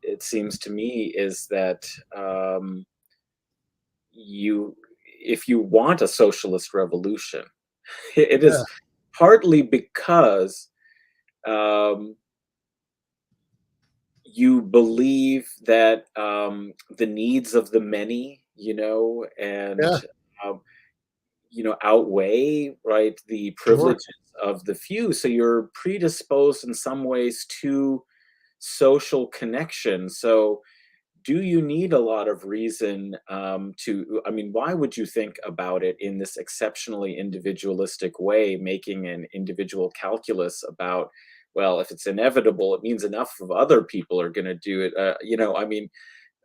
it seems to me, is that if you want a socialist revolution, it is partly because you believe that the needs of the many, you know, and you know, outweigh, right, the privileges of the few. So you're predisposed in some ways to social connection. So do you need a lot of reason to, I mean, why would you think about it in this exceptionally individualistic way, making an individual calculus about, well, if it's inevitable, it means enough of other people are going to do it. You know, I mean,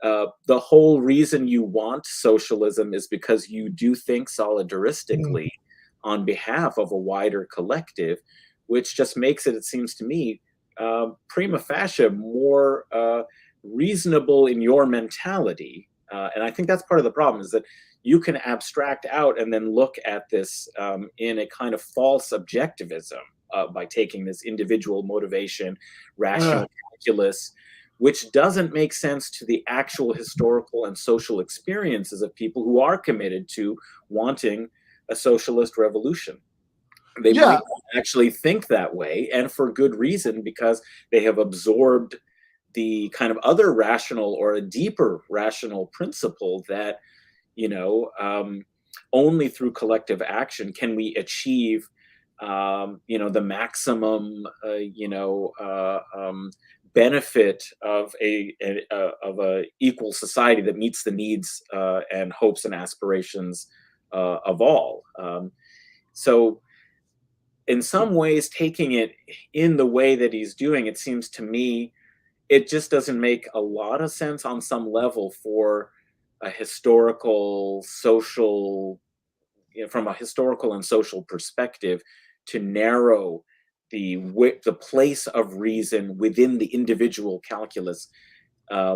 the whole reason you want socialism is because you do think solidaristically on behalf of a wider collective, which just makes it seems to me, prima facie more reasonable in your mentality. And I think that's part of the problem, is that you can abstract out and then look at this in a kind of false objectivism by taking this individual motivation, rational calculus, which doesn't make sense to the actual historical and social experiences of people who are committed to wanting a socialist revolution. They might actually think that way, and for good reason, because they have absorbed the kind of other rational or a deeper rational principle that, you know, only through collective action can we achieve, you know, the maximum, you know, benefit of a equal society that meets the needs and hopes and aspirations of all. So in some ways, taking it in the way that he's doing, it seems to me, it just doesn't make a lot of sense on some level for a historical, social, you know, from a historical and social perspective, to narrow the place of reason within the individual calculus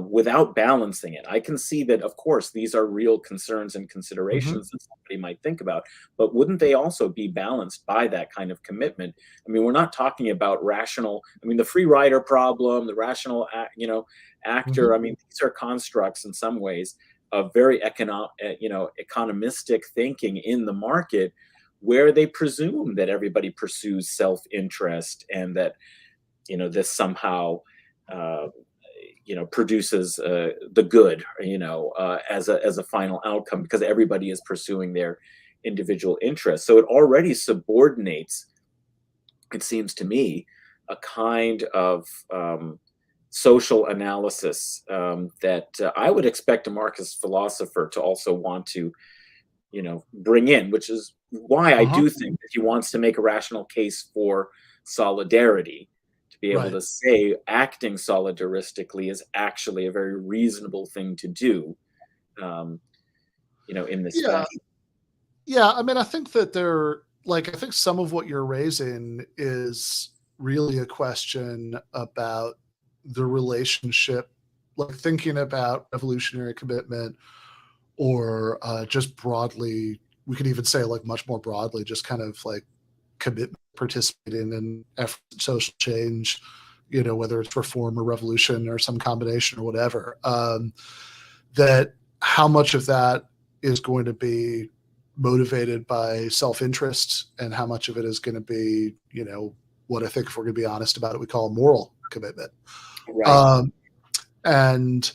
without balancing it. I can see that, of course, these are real concerns and considerations that somebody might think about, but wouldn't they also be balanced by that kind of commitment? I mean, we're not talking about rational, I mean, the free rider problem, the rational, actor, I mean, these are constructs in some ways of very economistic thinking in the market, where they presume that everybody pursues self-interest and that, this somehow, produces the good, as a final outcome, because everybody is pursuing their individual interests. So it already subordinates, it seems to me, a kind of social analysis that I would expect a Marxist philosopher to also want to, bring in, which is why I do think that he wants to make a rational case for solidarity, be able to say acting solidaristically is actually a very reasonable thing to do, in this fashion. Yeah, I mean, I think that I think some of what you're raising is really a question about the relationship, like thinking about revolutionary commitment, or just broadly, we could even say like much more broadly, just kind of like commitment, participating in efforts of social change, whether it's reform or revolution or some combination or whatever, that how much of that is going to be motivated by self-interest and how much of it is going to be, what I think, if we're going to be honest about it, we call a moral commitment. Right. And,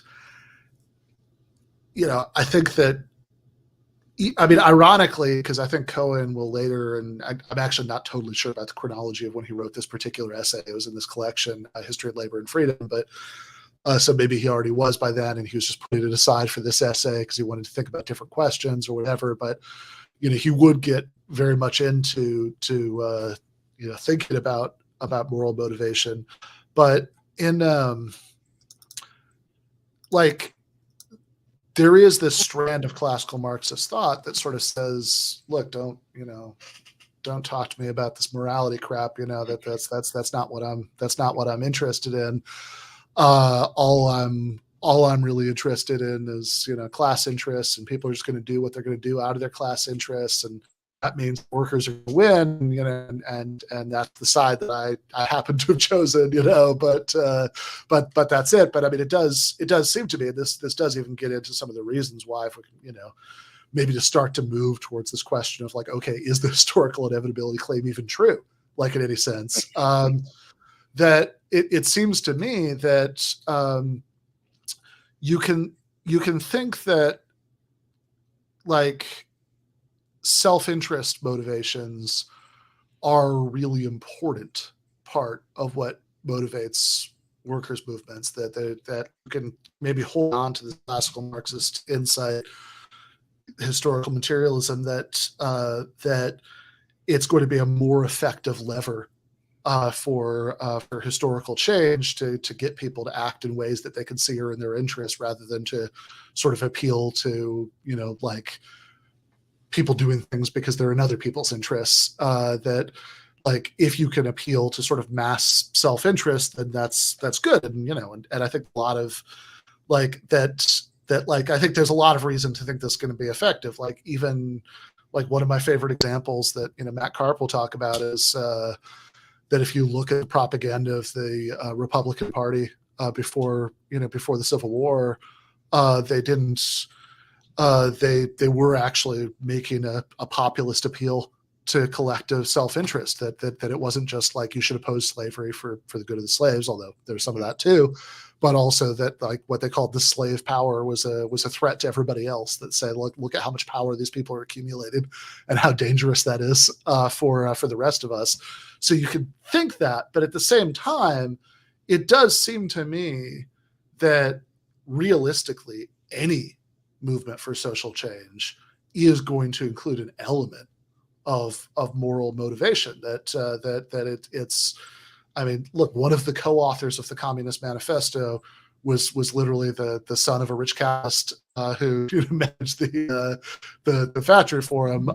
I think that, I mean, ironically, because I think Cohen will later, and I'm actually not totally sure about the chronology of when he wrote this particular essay. It was in this collection, History of Labor and Freedom, but so maybe he already was by then, and he was just putting it aside for this essay because he wanted to think about different questions or whatever. But he would get very much into thinking about moral motivation, but in there is this strand of classical Marxist thought that sort of says, look, don't talk to me about this morality crap, that's not what I'm interested in. All I'm really interested in is, class interests, and people are just going to do what they're going to do out of their class interests. And that means workers are going to win, and that's the side that I happen to have chosen, but that's it. But I mean, it does seem to me, this does even get into some of the reasons why, if we can, maybe to start to move towards this question of like, okay, is the historical inevitability claim even true? Like in any sense, that it seems to me that you can think that like self-interest motivations are a really important part of what motivates workers' movements, that can maybe hold on to the classical Marxist insight, historical materialism, that it's going to be a more effective lever for historical change to get people to act in ways that they can see are in their interest, rather than to sort of appeal to like people doing things because they're in other people's interests. That like if you can appeal to sort of mass self-interest, then that's good. And and I think a lot of like that like I think there's a lot of reason to think this is going to be effective. Like even like one of my favorite examples that Matt Karp will talk about is that if you look at the propaganda of the Republican Party before the Civil War, they didn't. They were actually making a populist appeal to collective self-interest, that it wasn't just like you should oppose slavery for the good of the slaves, although there's some of that too, but also that like what they called the slave power was a threat to everybody else, that said, look at how much power these people are accumulating and how dangerous that is for the rest of us. So you could think that, but at the same time, it does seem to me that realistically any movement for social change is going to include an element of moral motivation. It's I mean, look, one of the co-authors of the Communist Manifesto was literally the son of a rich capitalist who managed the factory for him.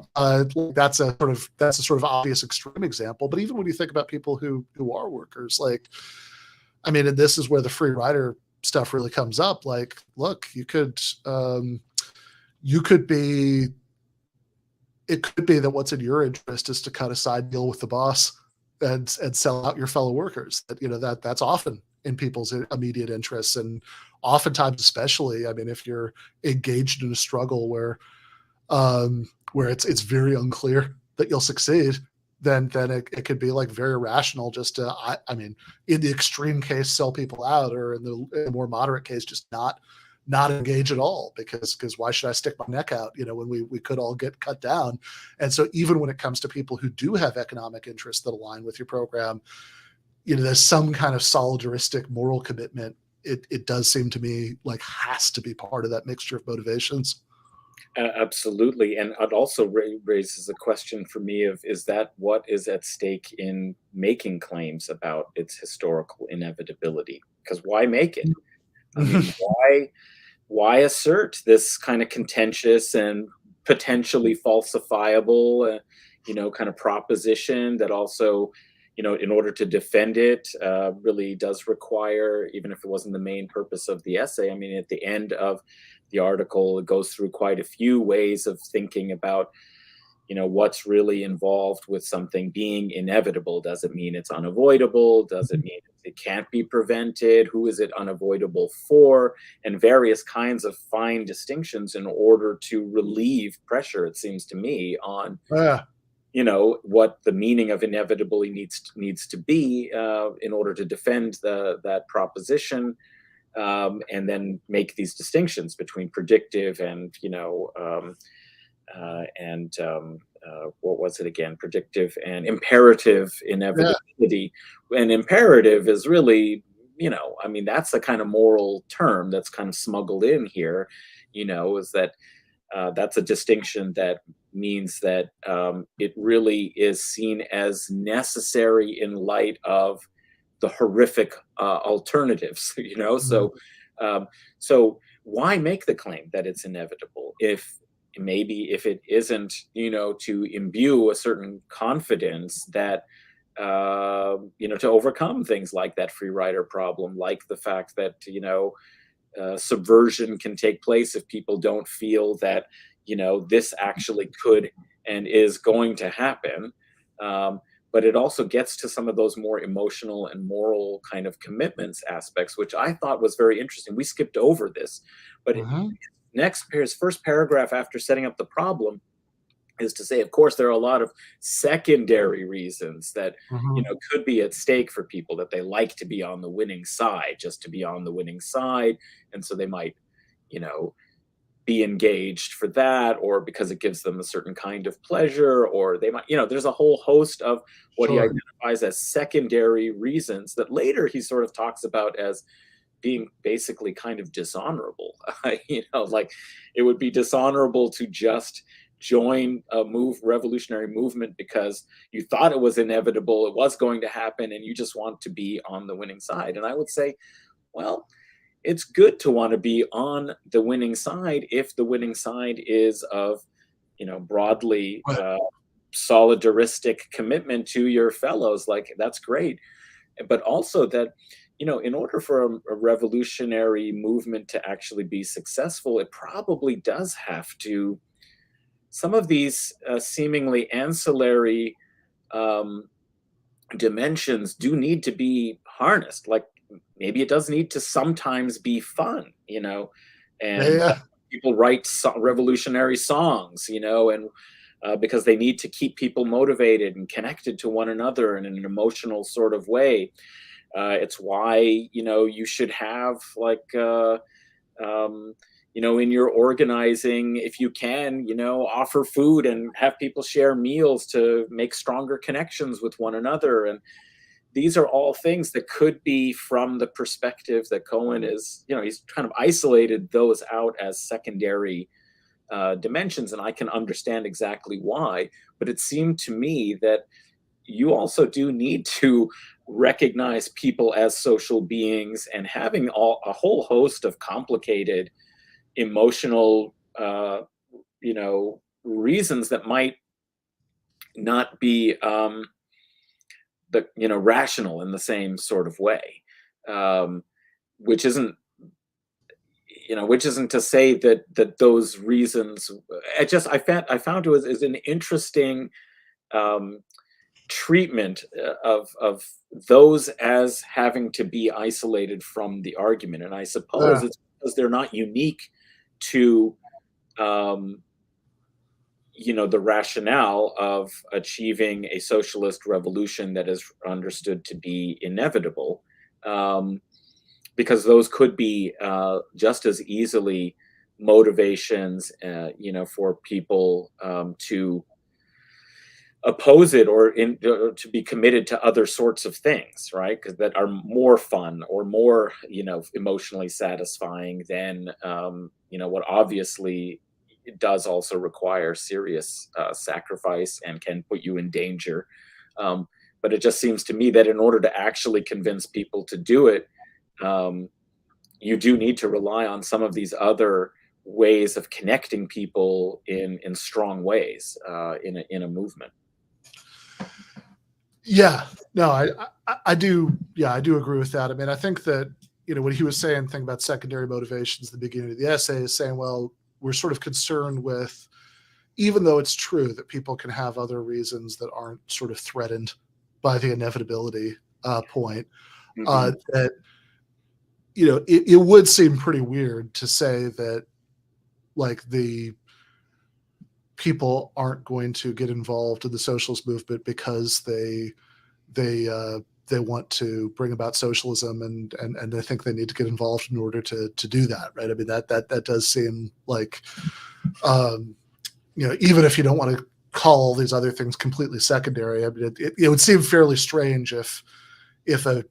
That's a sort of obvious extreme example. But even when you think about people who are workers, like, I mean, and this is where the free rider stuff really comes up, like, look, it could be that what's in your interest is to cut a side deal with the boss and sell out your fellow workers. That's often in people's immediate interests, and oftentimes, especially, I mean, if you're engaged in a struggle where it's very unclear that you'll succeed, then it could be like very rational just to, I mean, in the extreme case, sell people out, or in the more moderate case, just not engage at all, because why should I stick my neck out, when we could all get cut down. And so even when it comes to people who do have economic interests that align with your program, there's some kind of solidaristic moral commitment. It does seem to me like has to be part of that mixture of motivations. Absolutely. And it also raises a question for me of, is that what is at stake in making claims about its historical inevitability? Because why make it? I mean, why assert this kind of contentious and potentially falsifiable, kind of proposition that also, in order to defend it, really does require, even if it wasn't the main purpose of the essay. I mean, at the end of the article, it goes through quite a few ways of thinking about, what's really involved with something being inevitable. Does it mean it's unavoidable? Does it mean it can't be prevented? Who is it unavoidable for? And various kinds of fine distinctions in order to relieve pressure, it seems to me, on what the meaning of inevitably needs to be in order to defend that proposition, and then make these distinctions between predictive and what was it again? Predictive and imperative inevitability. Yeah. And imperative is really, I mean, that's a kind of moral term that's kind of smuggled in here, is that that's a distinction that means that it really is seen as necessary in light of the horrific alternatives, Mm-hmm. So why make the claim that it's inevitable if it isn't, to imbue a certain confidence that, to overcome things like that free rider problem, like the fact that, subversion can take place if people don't feel that, this actually could and is going to happen. But it also gets to some of those more emotional and moral kind of commitments aspects, which I thought was very interesting. We skipped over this, but his first paragraph after setting up the problem is to say, of course, there are a lot of secondary reasons that, could be at stake for people, that they like to be on the winning side, just to be on the winning side. And so they might, be engaged for that, or because it gives them a certain kind of pleasure, or they might, there's a whole host of what he identifies as secondary reasons that later he sort of talks about as being basically kind of dishonorable. Like it would be dishonorable to just join a revolutionary movement because you thought it was inevitable, it was going to happen, and you just want to be on the winning side. And I would say, well, it's good to want to be on the winning side if the winning side is of, broadly solidaristic commitment to your fellows. Like, that's great. But also that, in order for a revolutionary movement to actually be successful, it probably does have to, some of these seemingly ancillary dimensions do need to be harnessed. Like, maybe it does need to sometimes be fun, and people write revolutionary songs, and because they need to keep people motivated and connected to one another in an emotional sort of way. It's why, you should have like, in your organizing, if you can, offer food and have people share meals to make stronger connections with one another. And these are all things that could be from the perspective that Cohen is, he's kind of isolated those out as secondary dimensions. And I can understand exactly why, but it seemed to me that you also do need to recognize people as social beings, and having a whole host of complicated emotional, reasons that might not be, rational in the same sort of way, which isn't which isn't to say that those reasons. I found it was an interesting treatment of those as having to be isolated from the argument, and I suppose it's because they're not unique to the rationale of achieving a socialist revolution that is understood to be inevitable, because those could be just as easily motivations, for people to oppose it or to be committed to other sorts of things, right? Because that are more fun or more, emotionally satisfying than, what obviously it does also require serious sacrifice and can put you in danger. But it just seems to me that in order to actually convince people to do it, you do need to rely on some of these other ways of connecting people in strong ways in a movement. Yeah, no, I do. Yeah, I do agree with that. I mean, I think that, what he was saying, thing about secondary motivations, the beginning of the essay is saying, well, we're sort of concerned with, even though it's true that people can have other reasons that aren't sort of threatened by the inevitability point, that, it would seem pretty weird to say that, like, the people aren't going to get involved in the socialist movement because they want to bring about socialism and they think they need to get involved in order to do that, right? I mean, that does seem like, even if you don't want to call all these other things completely secondary, I mean, it would seem fairly strange if a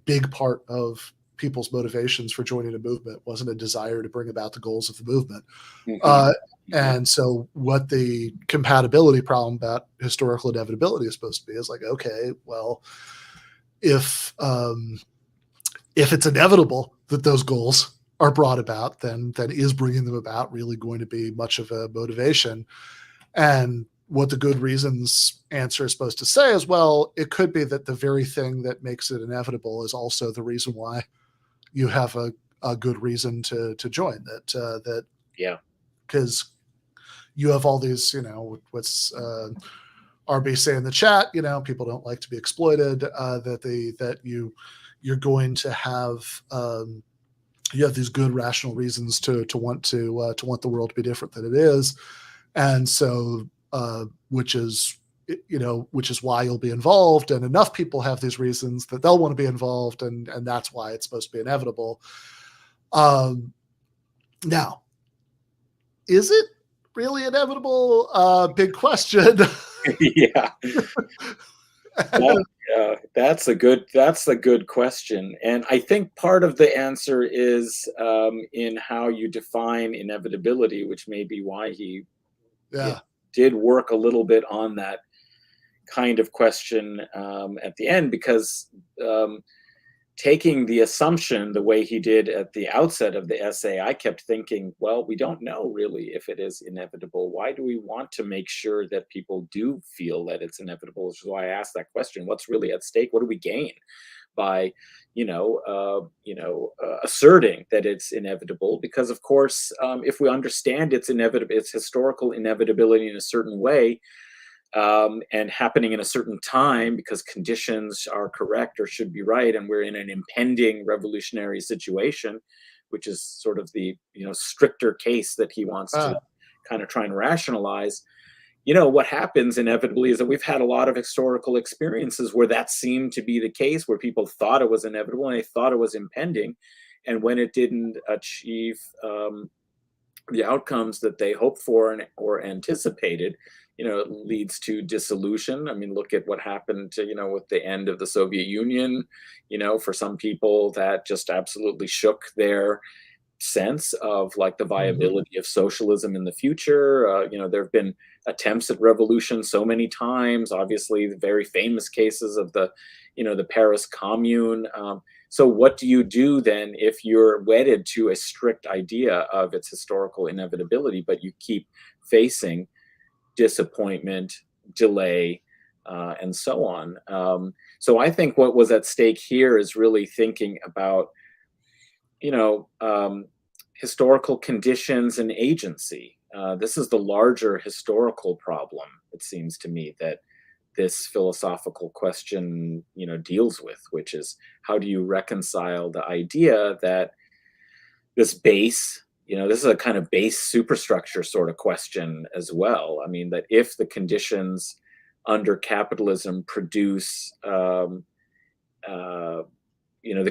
big part of people's motivations for joining a movement wasn't a desire to bring about the goals of the movement. And so what the compatibility problem about historical inevitability is supposed to be is like, okay, well, if it's inevitable that those goals are brought about, then is bringing them about really going to be much of a motivation? And what the good reasons answer is supposed to say is, well, it could be that the very thing that makes it inevitable is also the reason why you have a good reason to join that. Because you have all these, what's RB say in the chat, people don't like to be exploited, that you're going to have, you have these good rational reasons to want the world to be different than it is. And so, which is why you'll be involved, and enough people have these reasons that they'll want to be involved, and that's why it's supposed to be inevitable. Now, is it really inevitable? Big question. Yeah. That's a good question, and I think part of the answer is in how you define inevitability, which may be why he did work a little bit on that kind of question at the end, because taking the assumption the way he did at the outset of the essay, I kept thinking, well, we don't know really if it is inevitable. Why do we want to make sure that people do feel that it's inevitable? Which is why I asked that question. What's really at stake? What do we gain by, asserting that it's inevitable? Because of course, if we understand its historical inevitability in a certain way, and happening in a certain time because conditions are correct or should be right, and we're in an impending revolutionary situation, which is sort of the stricter case that he wants to kind of try and rationalize. What happens inevitably is that we've had a lot of historical experiences where that seemed to be the case, where people thought it was inevitable and they thought it was impending, and when it didn't achieve the outcomes that they hoped for or anticipated, it leads to dissolution. I mean, look at what happened to, with the end of the Soviet Union. For some people that just absolutely shook their sense of like the viability of socialism in the future. There have been attempts at revolution so many times, obviously the very famous cases of the Paris Commune. So what do you do then if you're wedded to a strict idea of its historical inevitability, but you keep facing disappointment, delay, and so on? So I think what was at stake here is really thinking about, historical conditions and agency. This is the larger historical problem, it seems to me, that this philosophical question, deals with, which is how do you reconcile the idea that this base, this is a kind of base superstructure sort of question as well. I mean, that if the conditions under capitalism produce, the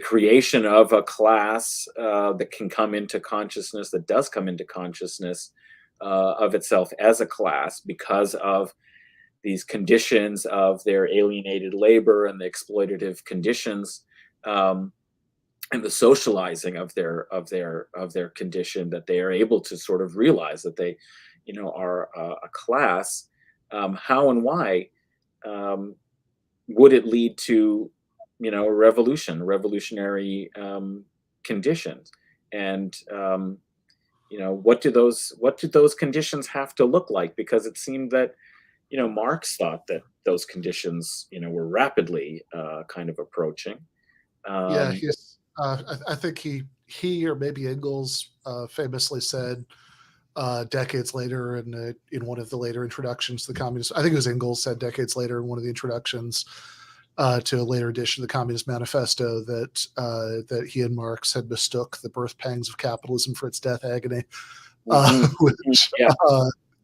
creation of a class that can come into consciousness, that does come into consciousness of itself as a class because of these conditions of their alienated labor and the exploitative conditions, and the socializing of their condition, that they are able to sort of realize that they, are a class. How and why would it lead to, a revolutionary conditions? And what do those conditions have to look like? Because it seemed that Marx thought that those conditions, were rapidly kind of approaching. Yeah, I think he or maybe Engels famously said decades later in one of the later introductions to the Communist. I think it was Engels said decades later in one of the introductions to a later edition of the Communist Manifesto that he and Marx had mistook the birth pangs of capitalism for its death agony, which. Yeah.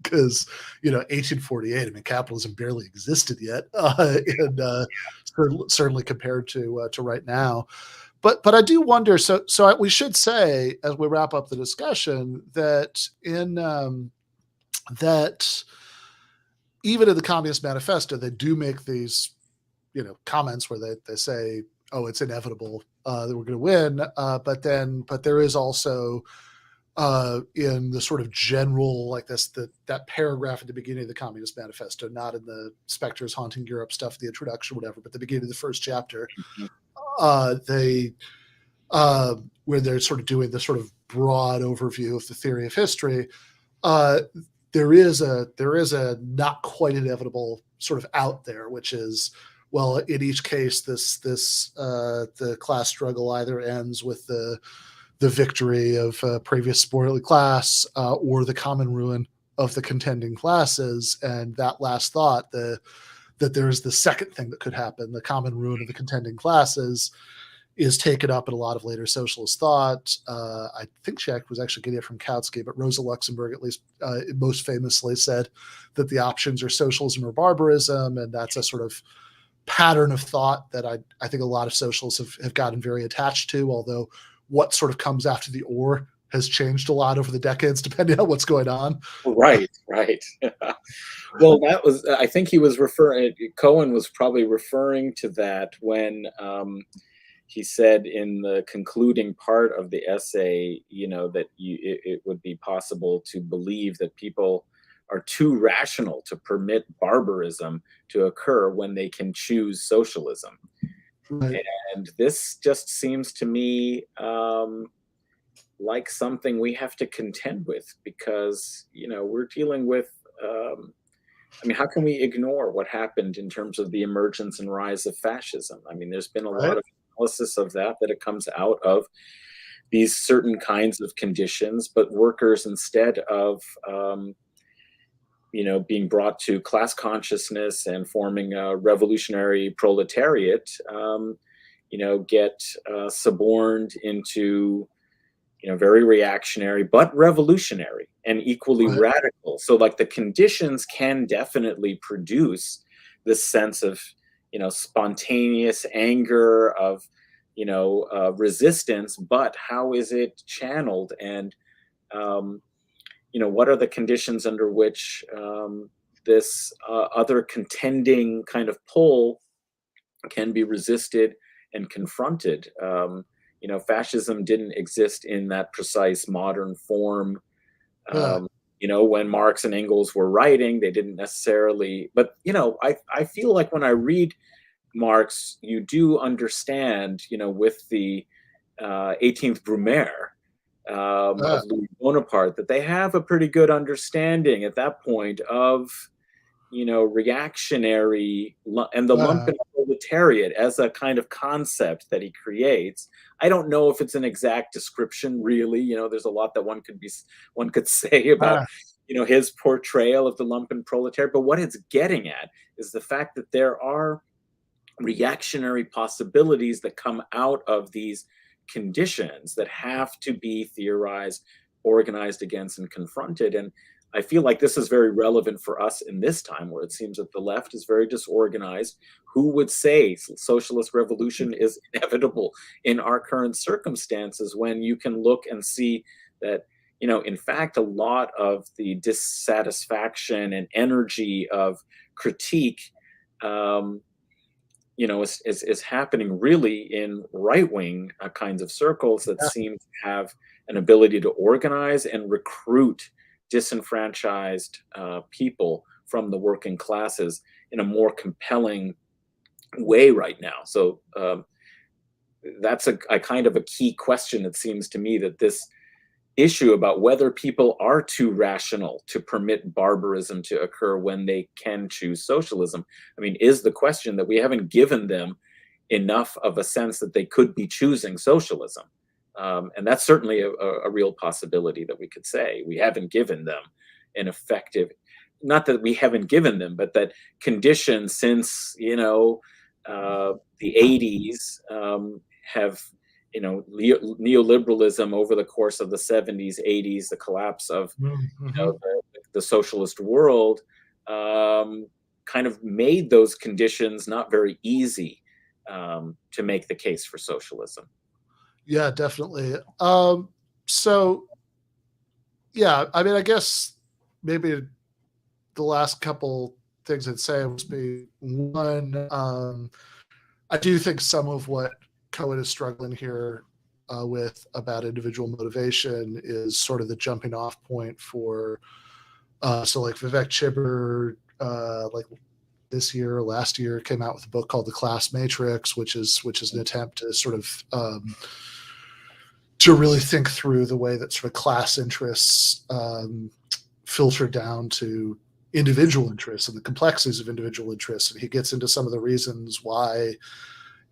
Because 1848, I mean, capitalism barely existed yet, and certainly compared to right now. But I do wonder. So we should say, as we wrap up the discussion, that that even in the Communist Manifesto, they do make these comments where they say, "Oh, it's inevitable that we're going to win," but there is also in the sort of general, like that paragraph at the beginning of the Communist Manifesto, not in the specters haunting Europe stuff, the introduction, whatever, but the beginning of the first chapter, where they're sort of doing this sort of broad overview of the theory of history. There is a not quite inevitable sort of out there, which is, well, in each case, the class struggle either ends with the victory of a previous spoilerly class or the common ruin of the contending classes. And that last thought, that there is the second thing that could happen, the common ruin of the contending classes, is taken up in a lot of later socialist thought. I think she was actually getting it from Kautsky, but Rosa Luxemburg at least most famously said that the options are socialism or barbarism, and that's a sort of pattern of thought that I think a lot of socialists have gotten very attached to, although what sort of comes after the or has changed a lot over the decades, depending on what's going on. Right. Well, I think he was Cohen was probably referring to that when he said in the concluding part of the essay, that it would be possible to believe that people are too rational to permit barbarism to occur when they can choose socialism. Right. And this just seems to me like something we have to contend with, because we're dealing with how can we ignore what happened in terms of the emergence and rise of fascism? I mean, there's been a lot of analysis of that it comes out of these certain kinds of conditions, but workers, instead of being brought to class consciousness and forming a revolutionary proletariat, get suborned into, very reactionary, but revolutionary and equally radical. So like the conditions can definitely produce this sense of, spontaneous anger, of, resistance, but how is it channeled? And, what are the conditions under which this other contending kind of pull can be resisted and confronted? Fascism didn't exist in that precise modern form. When Marx and Engels were writing, they didn't necessarily. But I feel like when I read Marx, you do understand, with the 18th Brumaire of Louis Bonaparte, that they have a pretty good understanding at that point of, reactionary and the lumpen proletariat as a kind of concept that he creates. I don't know if it's an exact description, really. There's a lot that one could say about his portrayal of the lumpen proletariat. But what it's getting at is the fact that there are reactionary possibilities that come out of these conditions that have to be theorized, organized against, and confronted. And I feel like this is very relevant for us in this time, where it seems that the left is very disorganized. Who would say socialist revolution is inevitable in our current circumstances, when you can look and see that, in fact, a lot of the dissatisfaction and energy of critique, is happening really in right-wing kinds of circles that seem to have an ability to organize and recruit disenfranchised people from the working classes in a more compelling way right now. So that's a kind of a key question, it seems to me, that this issue about whether people are too rational to permit barbarism to occur when they can choose socialism, is the question that we haven't given them enough of a sense that they could be choosing socialism. And that's certainly a real possibility that we could say we haven't given them an effective, not that we haven't given them, but that conditions since, the 80s have, neoliberalism over the course of the 70s, 80s, the collapse of, the socialist world, kind of made those conditions not very easy to make the case for socialism. Yeah, definitely. So, yeah, I guess maybe the last couple things I'd say would be, one, I do think some of what Cohen is struggling here with about individual motivation is sort of the jumping off point for, so like Vivek Chibber, like this year or last year, came out with a book called The Class Matrix, which is an attempt to sort of to really think through the way that sort of class interests filter down to individual interests and the complexities of individual interests. And he gets into some of the reasons why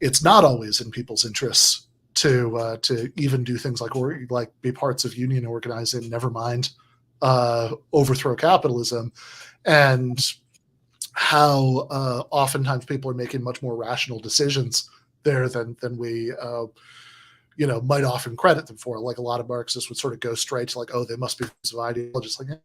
it's not always in people's interests to even do things like be parts of union organizing, never mind overthrow capitalism, and how oftentimes people are making much more rational decisions there than we might often credit them for. Like a lot of Marxists would sort of go straight to like, oh, they must be ideologists. Like,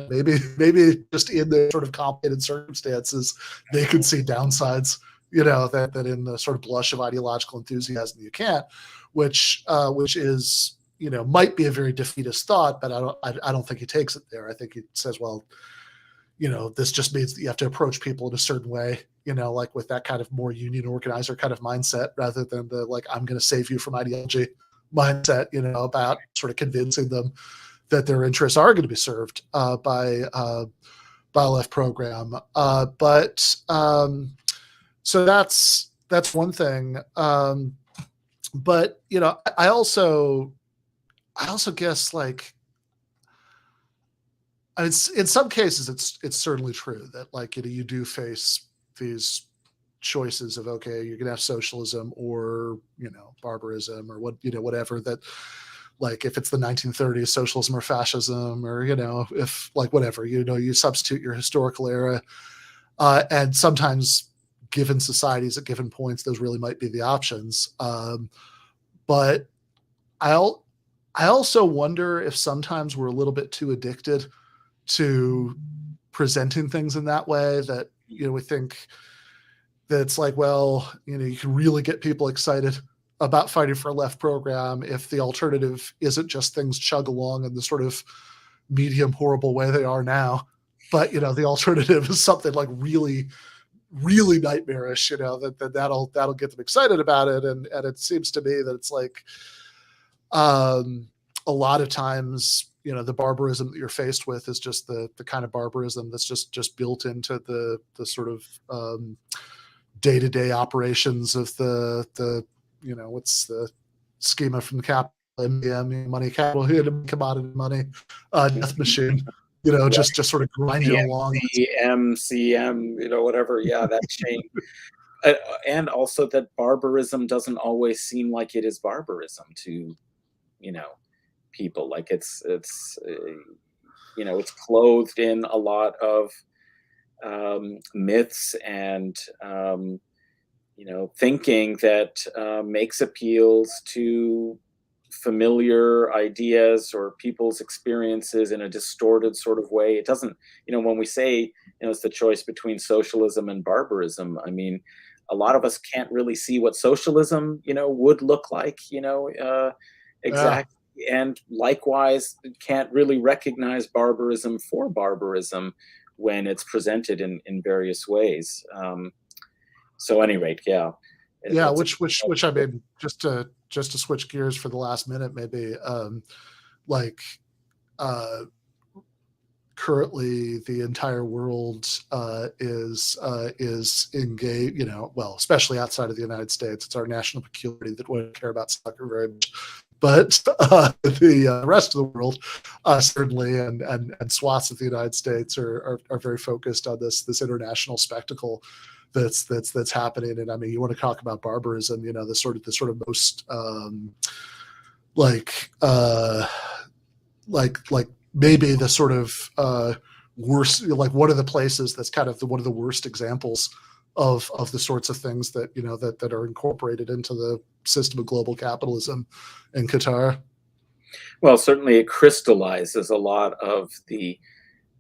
maybe just in their sort of complicated circumstances, they could see downsides, that in the sort of blush of ideological enthusiasm you can't, which is, might be a very defeatist thought, but I don't think he takes it there. I think he says, well, this just means that you have to approach people in a certain way, like with that kind of more union organizer kind of mindset, rather than the, like, I'm going to save you from ideology mindset, about sort of convincing them that their interests are going to be served by a left program. So that's one thing. But, I also guess, like, in some cases, it's certainly true that, like, you do face these choices of, okay, you're gonna have socialism or barbarism or whatever, that, like, if it's the 1930s, socialism or fascism, or if, like, whatever, you substitute your historical era, and sometimes given societies at given points, those really might be the options. But I also wonder if sometimes we're a little bit too addicted to presenting things in that way, that we think that it's like, well, you can really get people excited about fighting for a left program if the alternative isn't just things chug along in the sort of medium horrible way they are now, but the alternative is something like really, really nightmarish, that'll get them excited about it. And it seems to me that it's like a lot of times, the barbarism that you're faced with is just the kind of barbarism that's just built into the sort of day-to-day operations of the what's the schema from the capital, MBM, money, capital, commodity money, death machine. just sort of grinding along. MCM, whatever. Yeah, that chain. And also that barbarism doesn't always seem like it is barbarism to, people. Like it's clothed in a lot of myths and thinking that makes appeals to familiar ideas or people's experiences in a distorted sort of way. It doesn't, when we say, it's the choice between socialism and barbarism, I mean, a lot of us can't really see what socialism, would look like, exactly. Yeah. And likewise, can't really recognize barbarism for barbarism when it's presented in various ways. So at any rate, yeah. Yeah, which I mean, just to switch gears for the last minute, maybe, currently the entire world is engaged, especially outside of the United States. It's our national peculiarity that we don't care about soccer very much. But the rest of the world, certainly, and swaths of the United States are very focused on this international spectacle that's happening. And I mean, you want to talk about barbarism, the sort of most maybe the sort of worst, like one of the places that's kind of one of the worst examples of the sorts of things that that are incorporated into the system of global capitalism in Qatar. Well, certainly it crystallizes a lot of the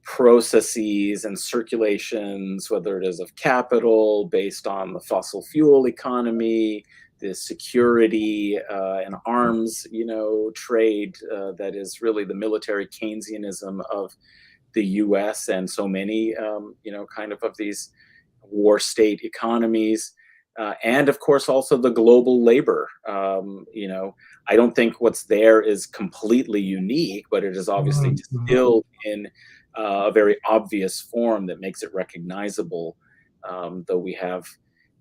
processes and circulations, whether it is of capital based on the fossil fuel economy, the security and arms, trade that is really the military Keynesianism of the U.S. and so many, kind of these war state economies. And of course, also the global labor. I don't think what's there is completely unique, but it is obviously distilled in a very obvious form that makes it recognizable. Though we have,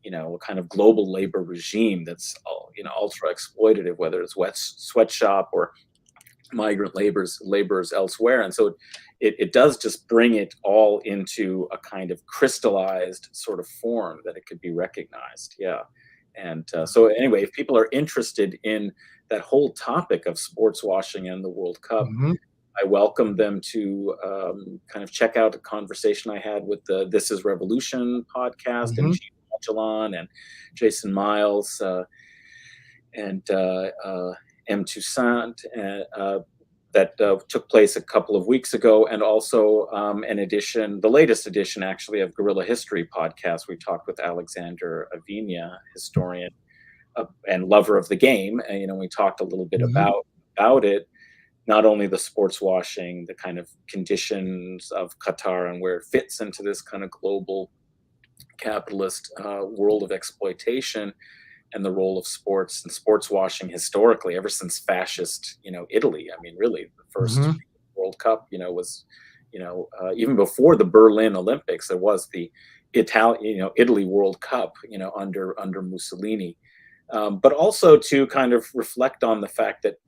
a kind of global labor regime that's, ultra exploitative, whether it's sweatshop or migrant laborers elsewhere. And so it does just bring it all into a kind of crystallized sort of form that it could be recognized. Yeah. And so anyway, if people are interested in that whole topic of sports washing and the World Cup, I welcome them to kind of check out a conversation I had with the This Is Revolution podcast and Gene Magellan and Jason Miles and M. Toussaint that took place a couple of weeks ago, and also the latest edition actually of Guerrilla History podcast. We talked with Alexander Avina, historian and lover of the game, and we talked a little bit about it. Not only the sports washing, the kind of conditions of Qatar and where it fits into this kind of global capitalist world of exploitation, and the role of sports and sports washing historically, ever since fascist, Italy. I mean, really, the first World Cup, was, even before the Berlin Olympics, there was the Italy World Cup, under Mussolini. But also to kind of reflect on the fact that,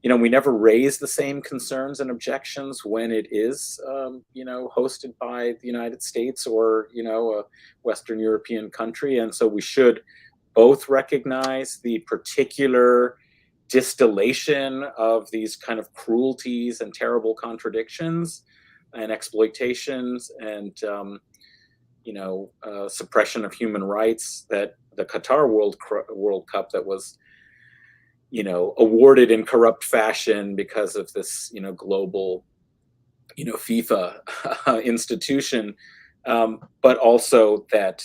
we never raise the same concerns and objections when it is, hosted by the United States or, a Western European country. And so we should both recognize the particular distillation of these kind of cruelties and terrible contradictions and exploitations and, suppression of human rights that the Qatar World Cup that was, awarded in corrupt fashion because of this, global, FIFA institution, but also that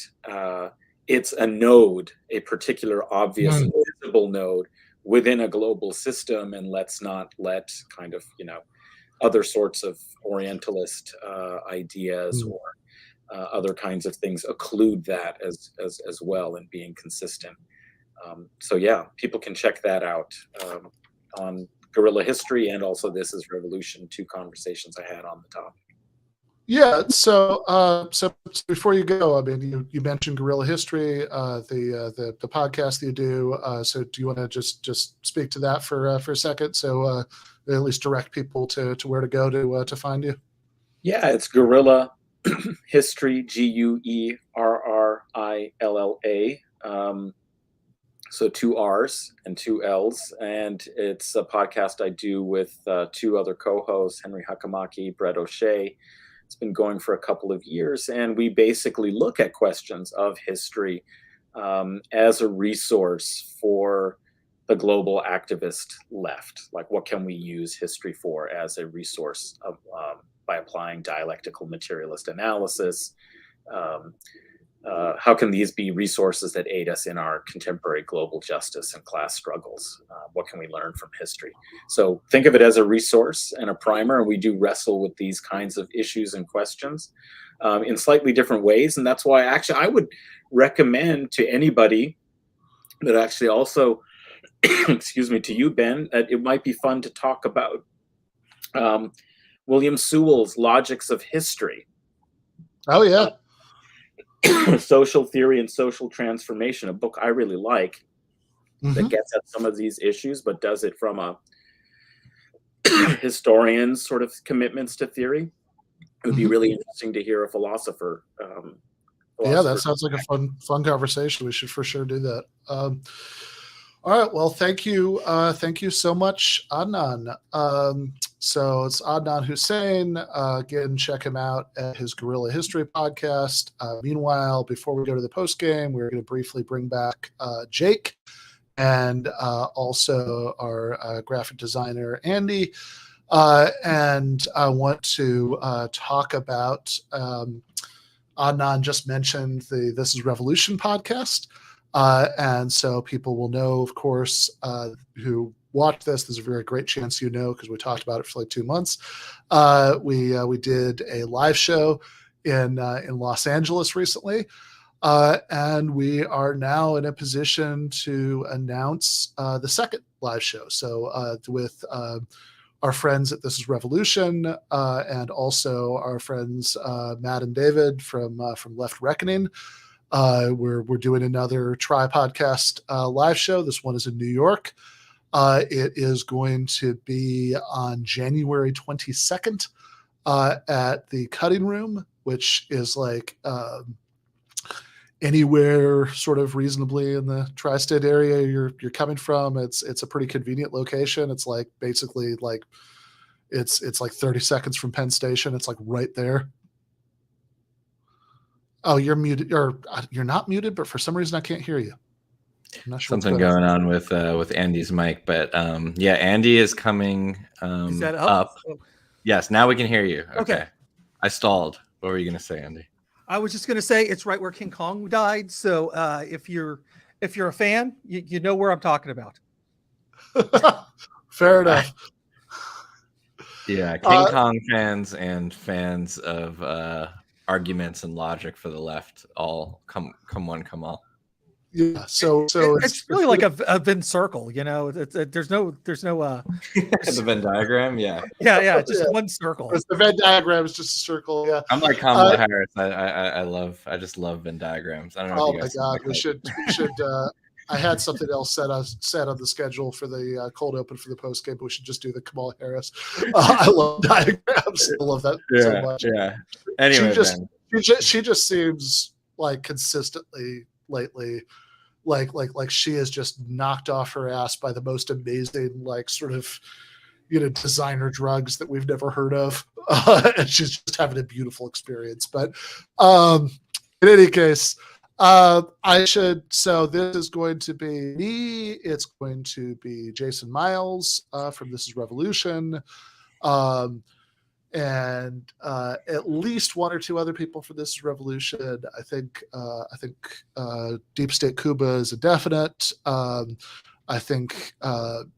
it's a node, a particular obvious visible node within a global system, and let's not let kind of, other sorts of Orientalist ideas or other kinds of things occlude that as well in being consistent. So yeah, people can check that out on Guerrilla History, and also This Is Revolution, 2 conversations I had on the topic. Yeah. So before you go, I mean, you mentioned Guerrilla History, the podcast that you do. So do you want to just speak to that for a second, so at least direct people to where to go to find you. Yeah, it's Guerrilla History, Guerrilla. So 2 R's and 2 L's. And it's a podcast I do with 2 other co-hosts, Henry Hakamaki, Brett O'Shea. It's been going for a couple of years. And we basically look at questions of history as a resource for the global activist left. Like, what can we use history for as a resource of, by applying dialectical materialist analysis? How can these be resources that aid us in our contemporary global justice and class struggles? What can we learn from history? So think of it as a resource and a primer, and we do wrestle with these kinds of issues and questions in slightly different ways. And that's why actually I would recommend to anybody that actually also, excuse me, to you, Ben, that it might be fun to talk about William Sewell's Logics of History. Oh, yeah. Social Theory and Social Transformation, a book I really like that gets at some of these issues, but does it from a historian's sort of commitments to theory. It would be really interesting to hear a philosopher. Yeah, that sounds like a fun conversation. We should for sure do that. All right. Well, thank you. Thank you so much, Adnan. So it's Adnan Husain. Again, check him out at his Guerrilla History podcast. Meanwhile, before we go to the post game, we're going to briefly bring back Jake and also our graphic designer, Andy. And I want to talk about Adnan just mentioned the This is Revolution podcast. And so people will know, of course, who watch this. There's a very great chance you know, because we talked about it for like 2 months. We did a live show in Los Angeles recently, and we are now in a position to announce the second live show. So with our friends at This is Revolution, and also our friends Matt and David from Left Reckoning. We're doing another Try Podcast live show. This one is in New York. It is going to be on January 22nd at the Cutting Room, which is like anywhere sort of reasonably in the tri-state area you're coming from. It's a pretty convenient location. It's like basically like it's like 30 seconds from Penn Station. It's like right there. Oh, you're muted, or you're not muted, but for some reason I can't hear you. I'm not sure something going on with Andy's mic, but yeah, Andy is coming is that up? Oh. Yes, now we can hear you. Okay. I stalled. What were you going to say, Andy? I was just going to say it's right where King Kong died. So if you're a fan, you know where I'm talking about. Fair enough. Yeah, King Kong fans and fans of arguments and logic for the left all come one, come all. Yeah, so it's really like a Venn circle, you know. There's no the Venn diagram, yeah, just one circle. The Venn diagram is just a circle. Yeah, I'm like Kamala Harris. I just love Venn diagrams. I don't know. Oh my God, we should. I had something else set on the schedule for the cold open for the post game, but we should just do the Kamala Harris. I love diagrams. I love that so much. Yeah. Anyway, she just seems like consistently lately, like she is just knocked off her ass by the most amazing, like sort of, you know, designer drugs that we've never heard of, and she's just having a beautiful experience. But in any case. So this is going to be me. It's going to be Jason Miles from This is Revolution, and at least 1 or 2 other people for This is Revolution. I think Deep State Cuba is a definite. I think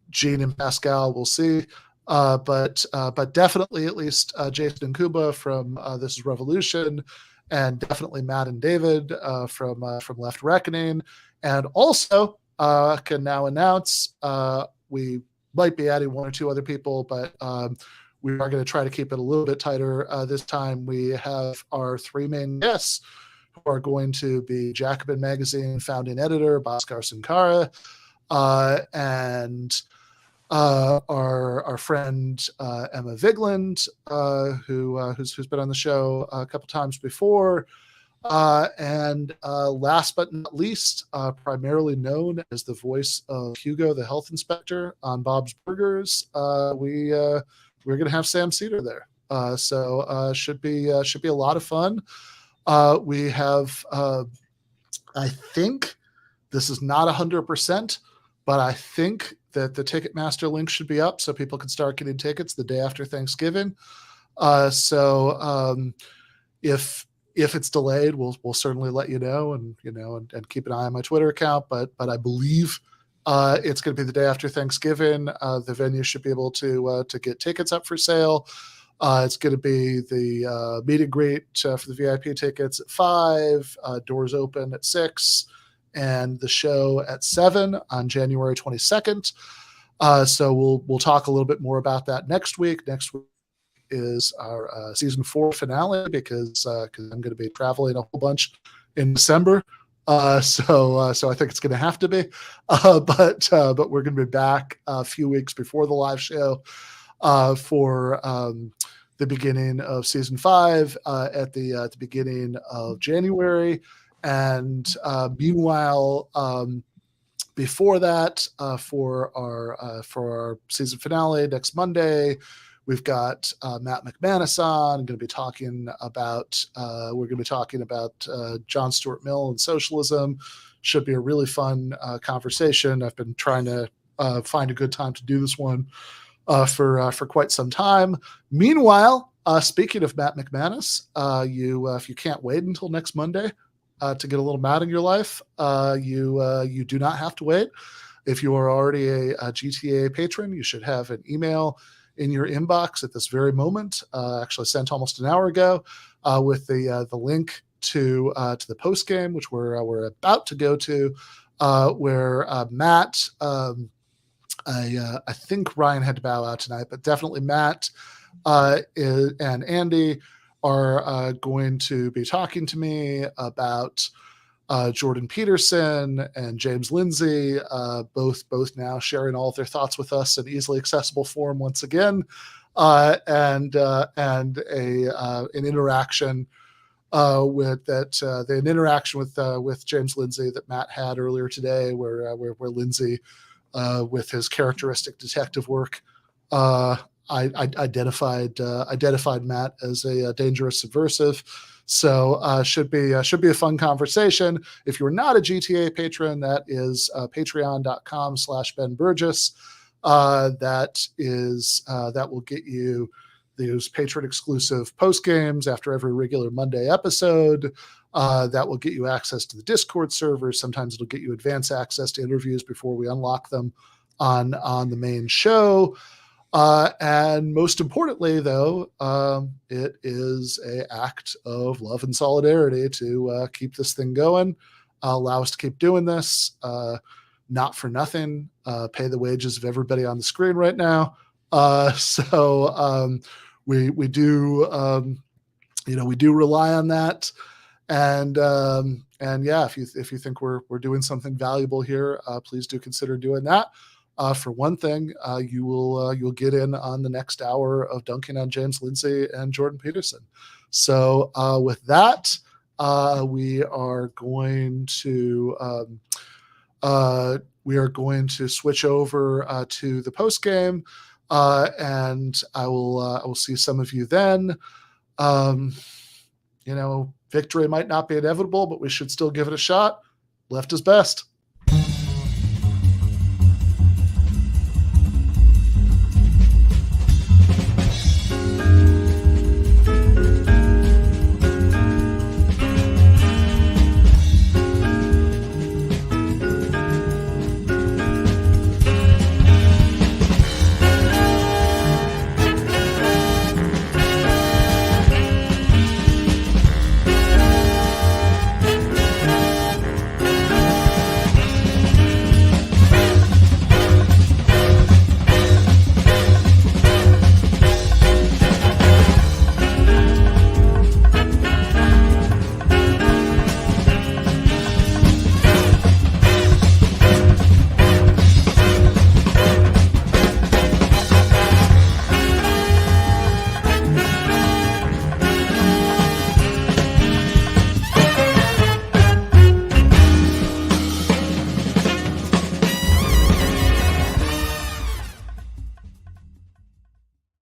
Gene and Pascal, we'll see, but definitely at least Jason and Cuba from This is Revolution. And definitely Matt and David from Left Reckoning, and also can now announce we might be adding 1 or 2 other people, but we are going to try to keep it a little bit tighter this time. We have our 3 main guests who are going to be Jacobin Magazine founding editor Bhaskar Sankara, and our friend Emma Vigland, who's been on the show a couple times before. And last but not least, primarily known as the voice of Hugo the health inspector on Bob's Burgers, we're going to have Sam Cedar there. So should be a lot of fun. We have, I think this is not 100%, but I think that the Ticketmaster link should be up so people can start getting tickets the day after Thanksgiving. So if it's delayed, we'll certainly let you know, and keep an eye on my Twitter account. But I believe it's going to be the day after Thanksgiving. The venue should be able to get tickets up for sale. It's going to be the meet and greet for the VIP tickets at 5, doors open at 6, and the show at 7 on January 22nd. So we'll talk a little bit more about that next week. Next week is our season 4 finale because I'm going to be traveling a whole bunch in December. So I think it's going to have to be. But we're going to be back a few weeks before the live show for the beginning of season 5 at the beginning of January. And meanwhile, before that, for our season finale next Monday, we've got Matt McManus on. We're going to be talking about John Stuart Mill and socialism. Should be a really fun conversation. I've been trying to find a good time to do this one for quite some time. Meanwhile, speaking of Matt McManus, if you can't wait until next Monday to get a little Matt in your life, you do not have to wait. If you are already a GTAA patron, you should have an email in your inbox at this very moment, actually sent almost an hour ago, with the link to the postgame, which we're about to go to, where Matt, I think Ryan had to bow out tonight, but definitely Matt and Andy are going to be talking to me about Jordan Peterson and James Lindsay, both now sharing all of their thoughts with us in easily accessible form once again, and an interaction with James Lindsay that Matt had earlier today, where Lindsay, with his characteristic detective work, I identified Matt as a dangerous subversive. So should be a fun conversation. If you're not a GTAA patron, that is patreon.com/Ben Burgis. That will get you those patron exclusive post games after every regular Monday episode. That will get you access to the Discord server. Sometimes it'll get you advance access to interviews before we unlock them on the main show. And most importantly, though, it is an act of love and solidarity to keep this thing going, allow us to keep doing this, not for nothing, pay the wages of everybody on the screen right now. So we do rely on that. And yeah, if you think we're doing something valuable here, please do consider doing that. For one thing, you'll get in on the next hour of dunking on James Lindsay and Jordan Peterson. So with that, we are going to switch over to the post game, and I will see some of you then. Victory might not be inevitable, but we should still give it a shot. Left is best.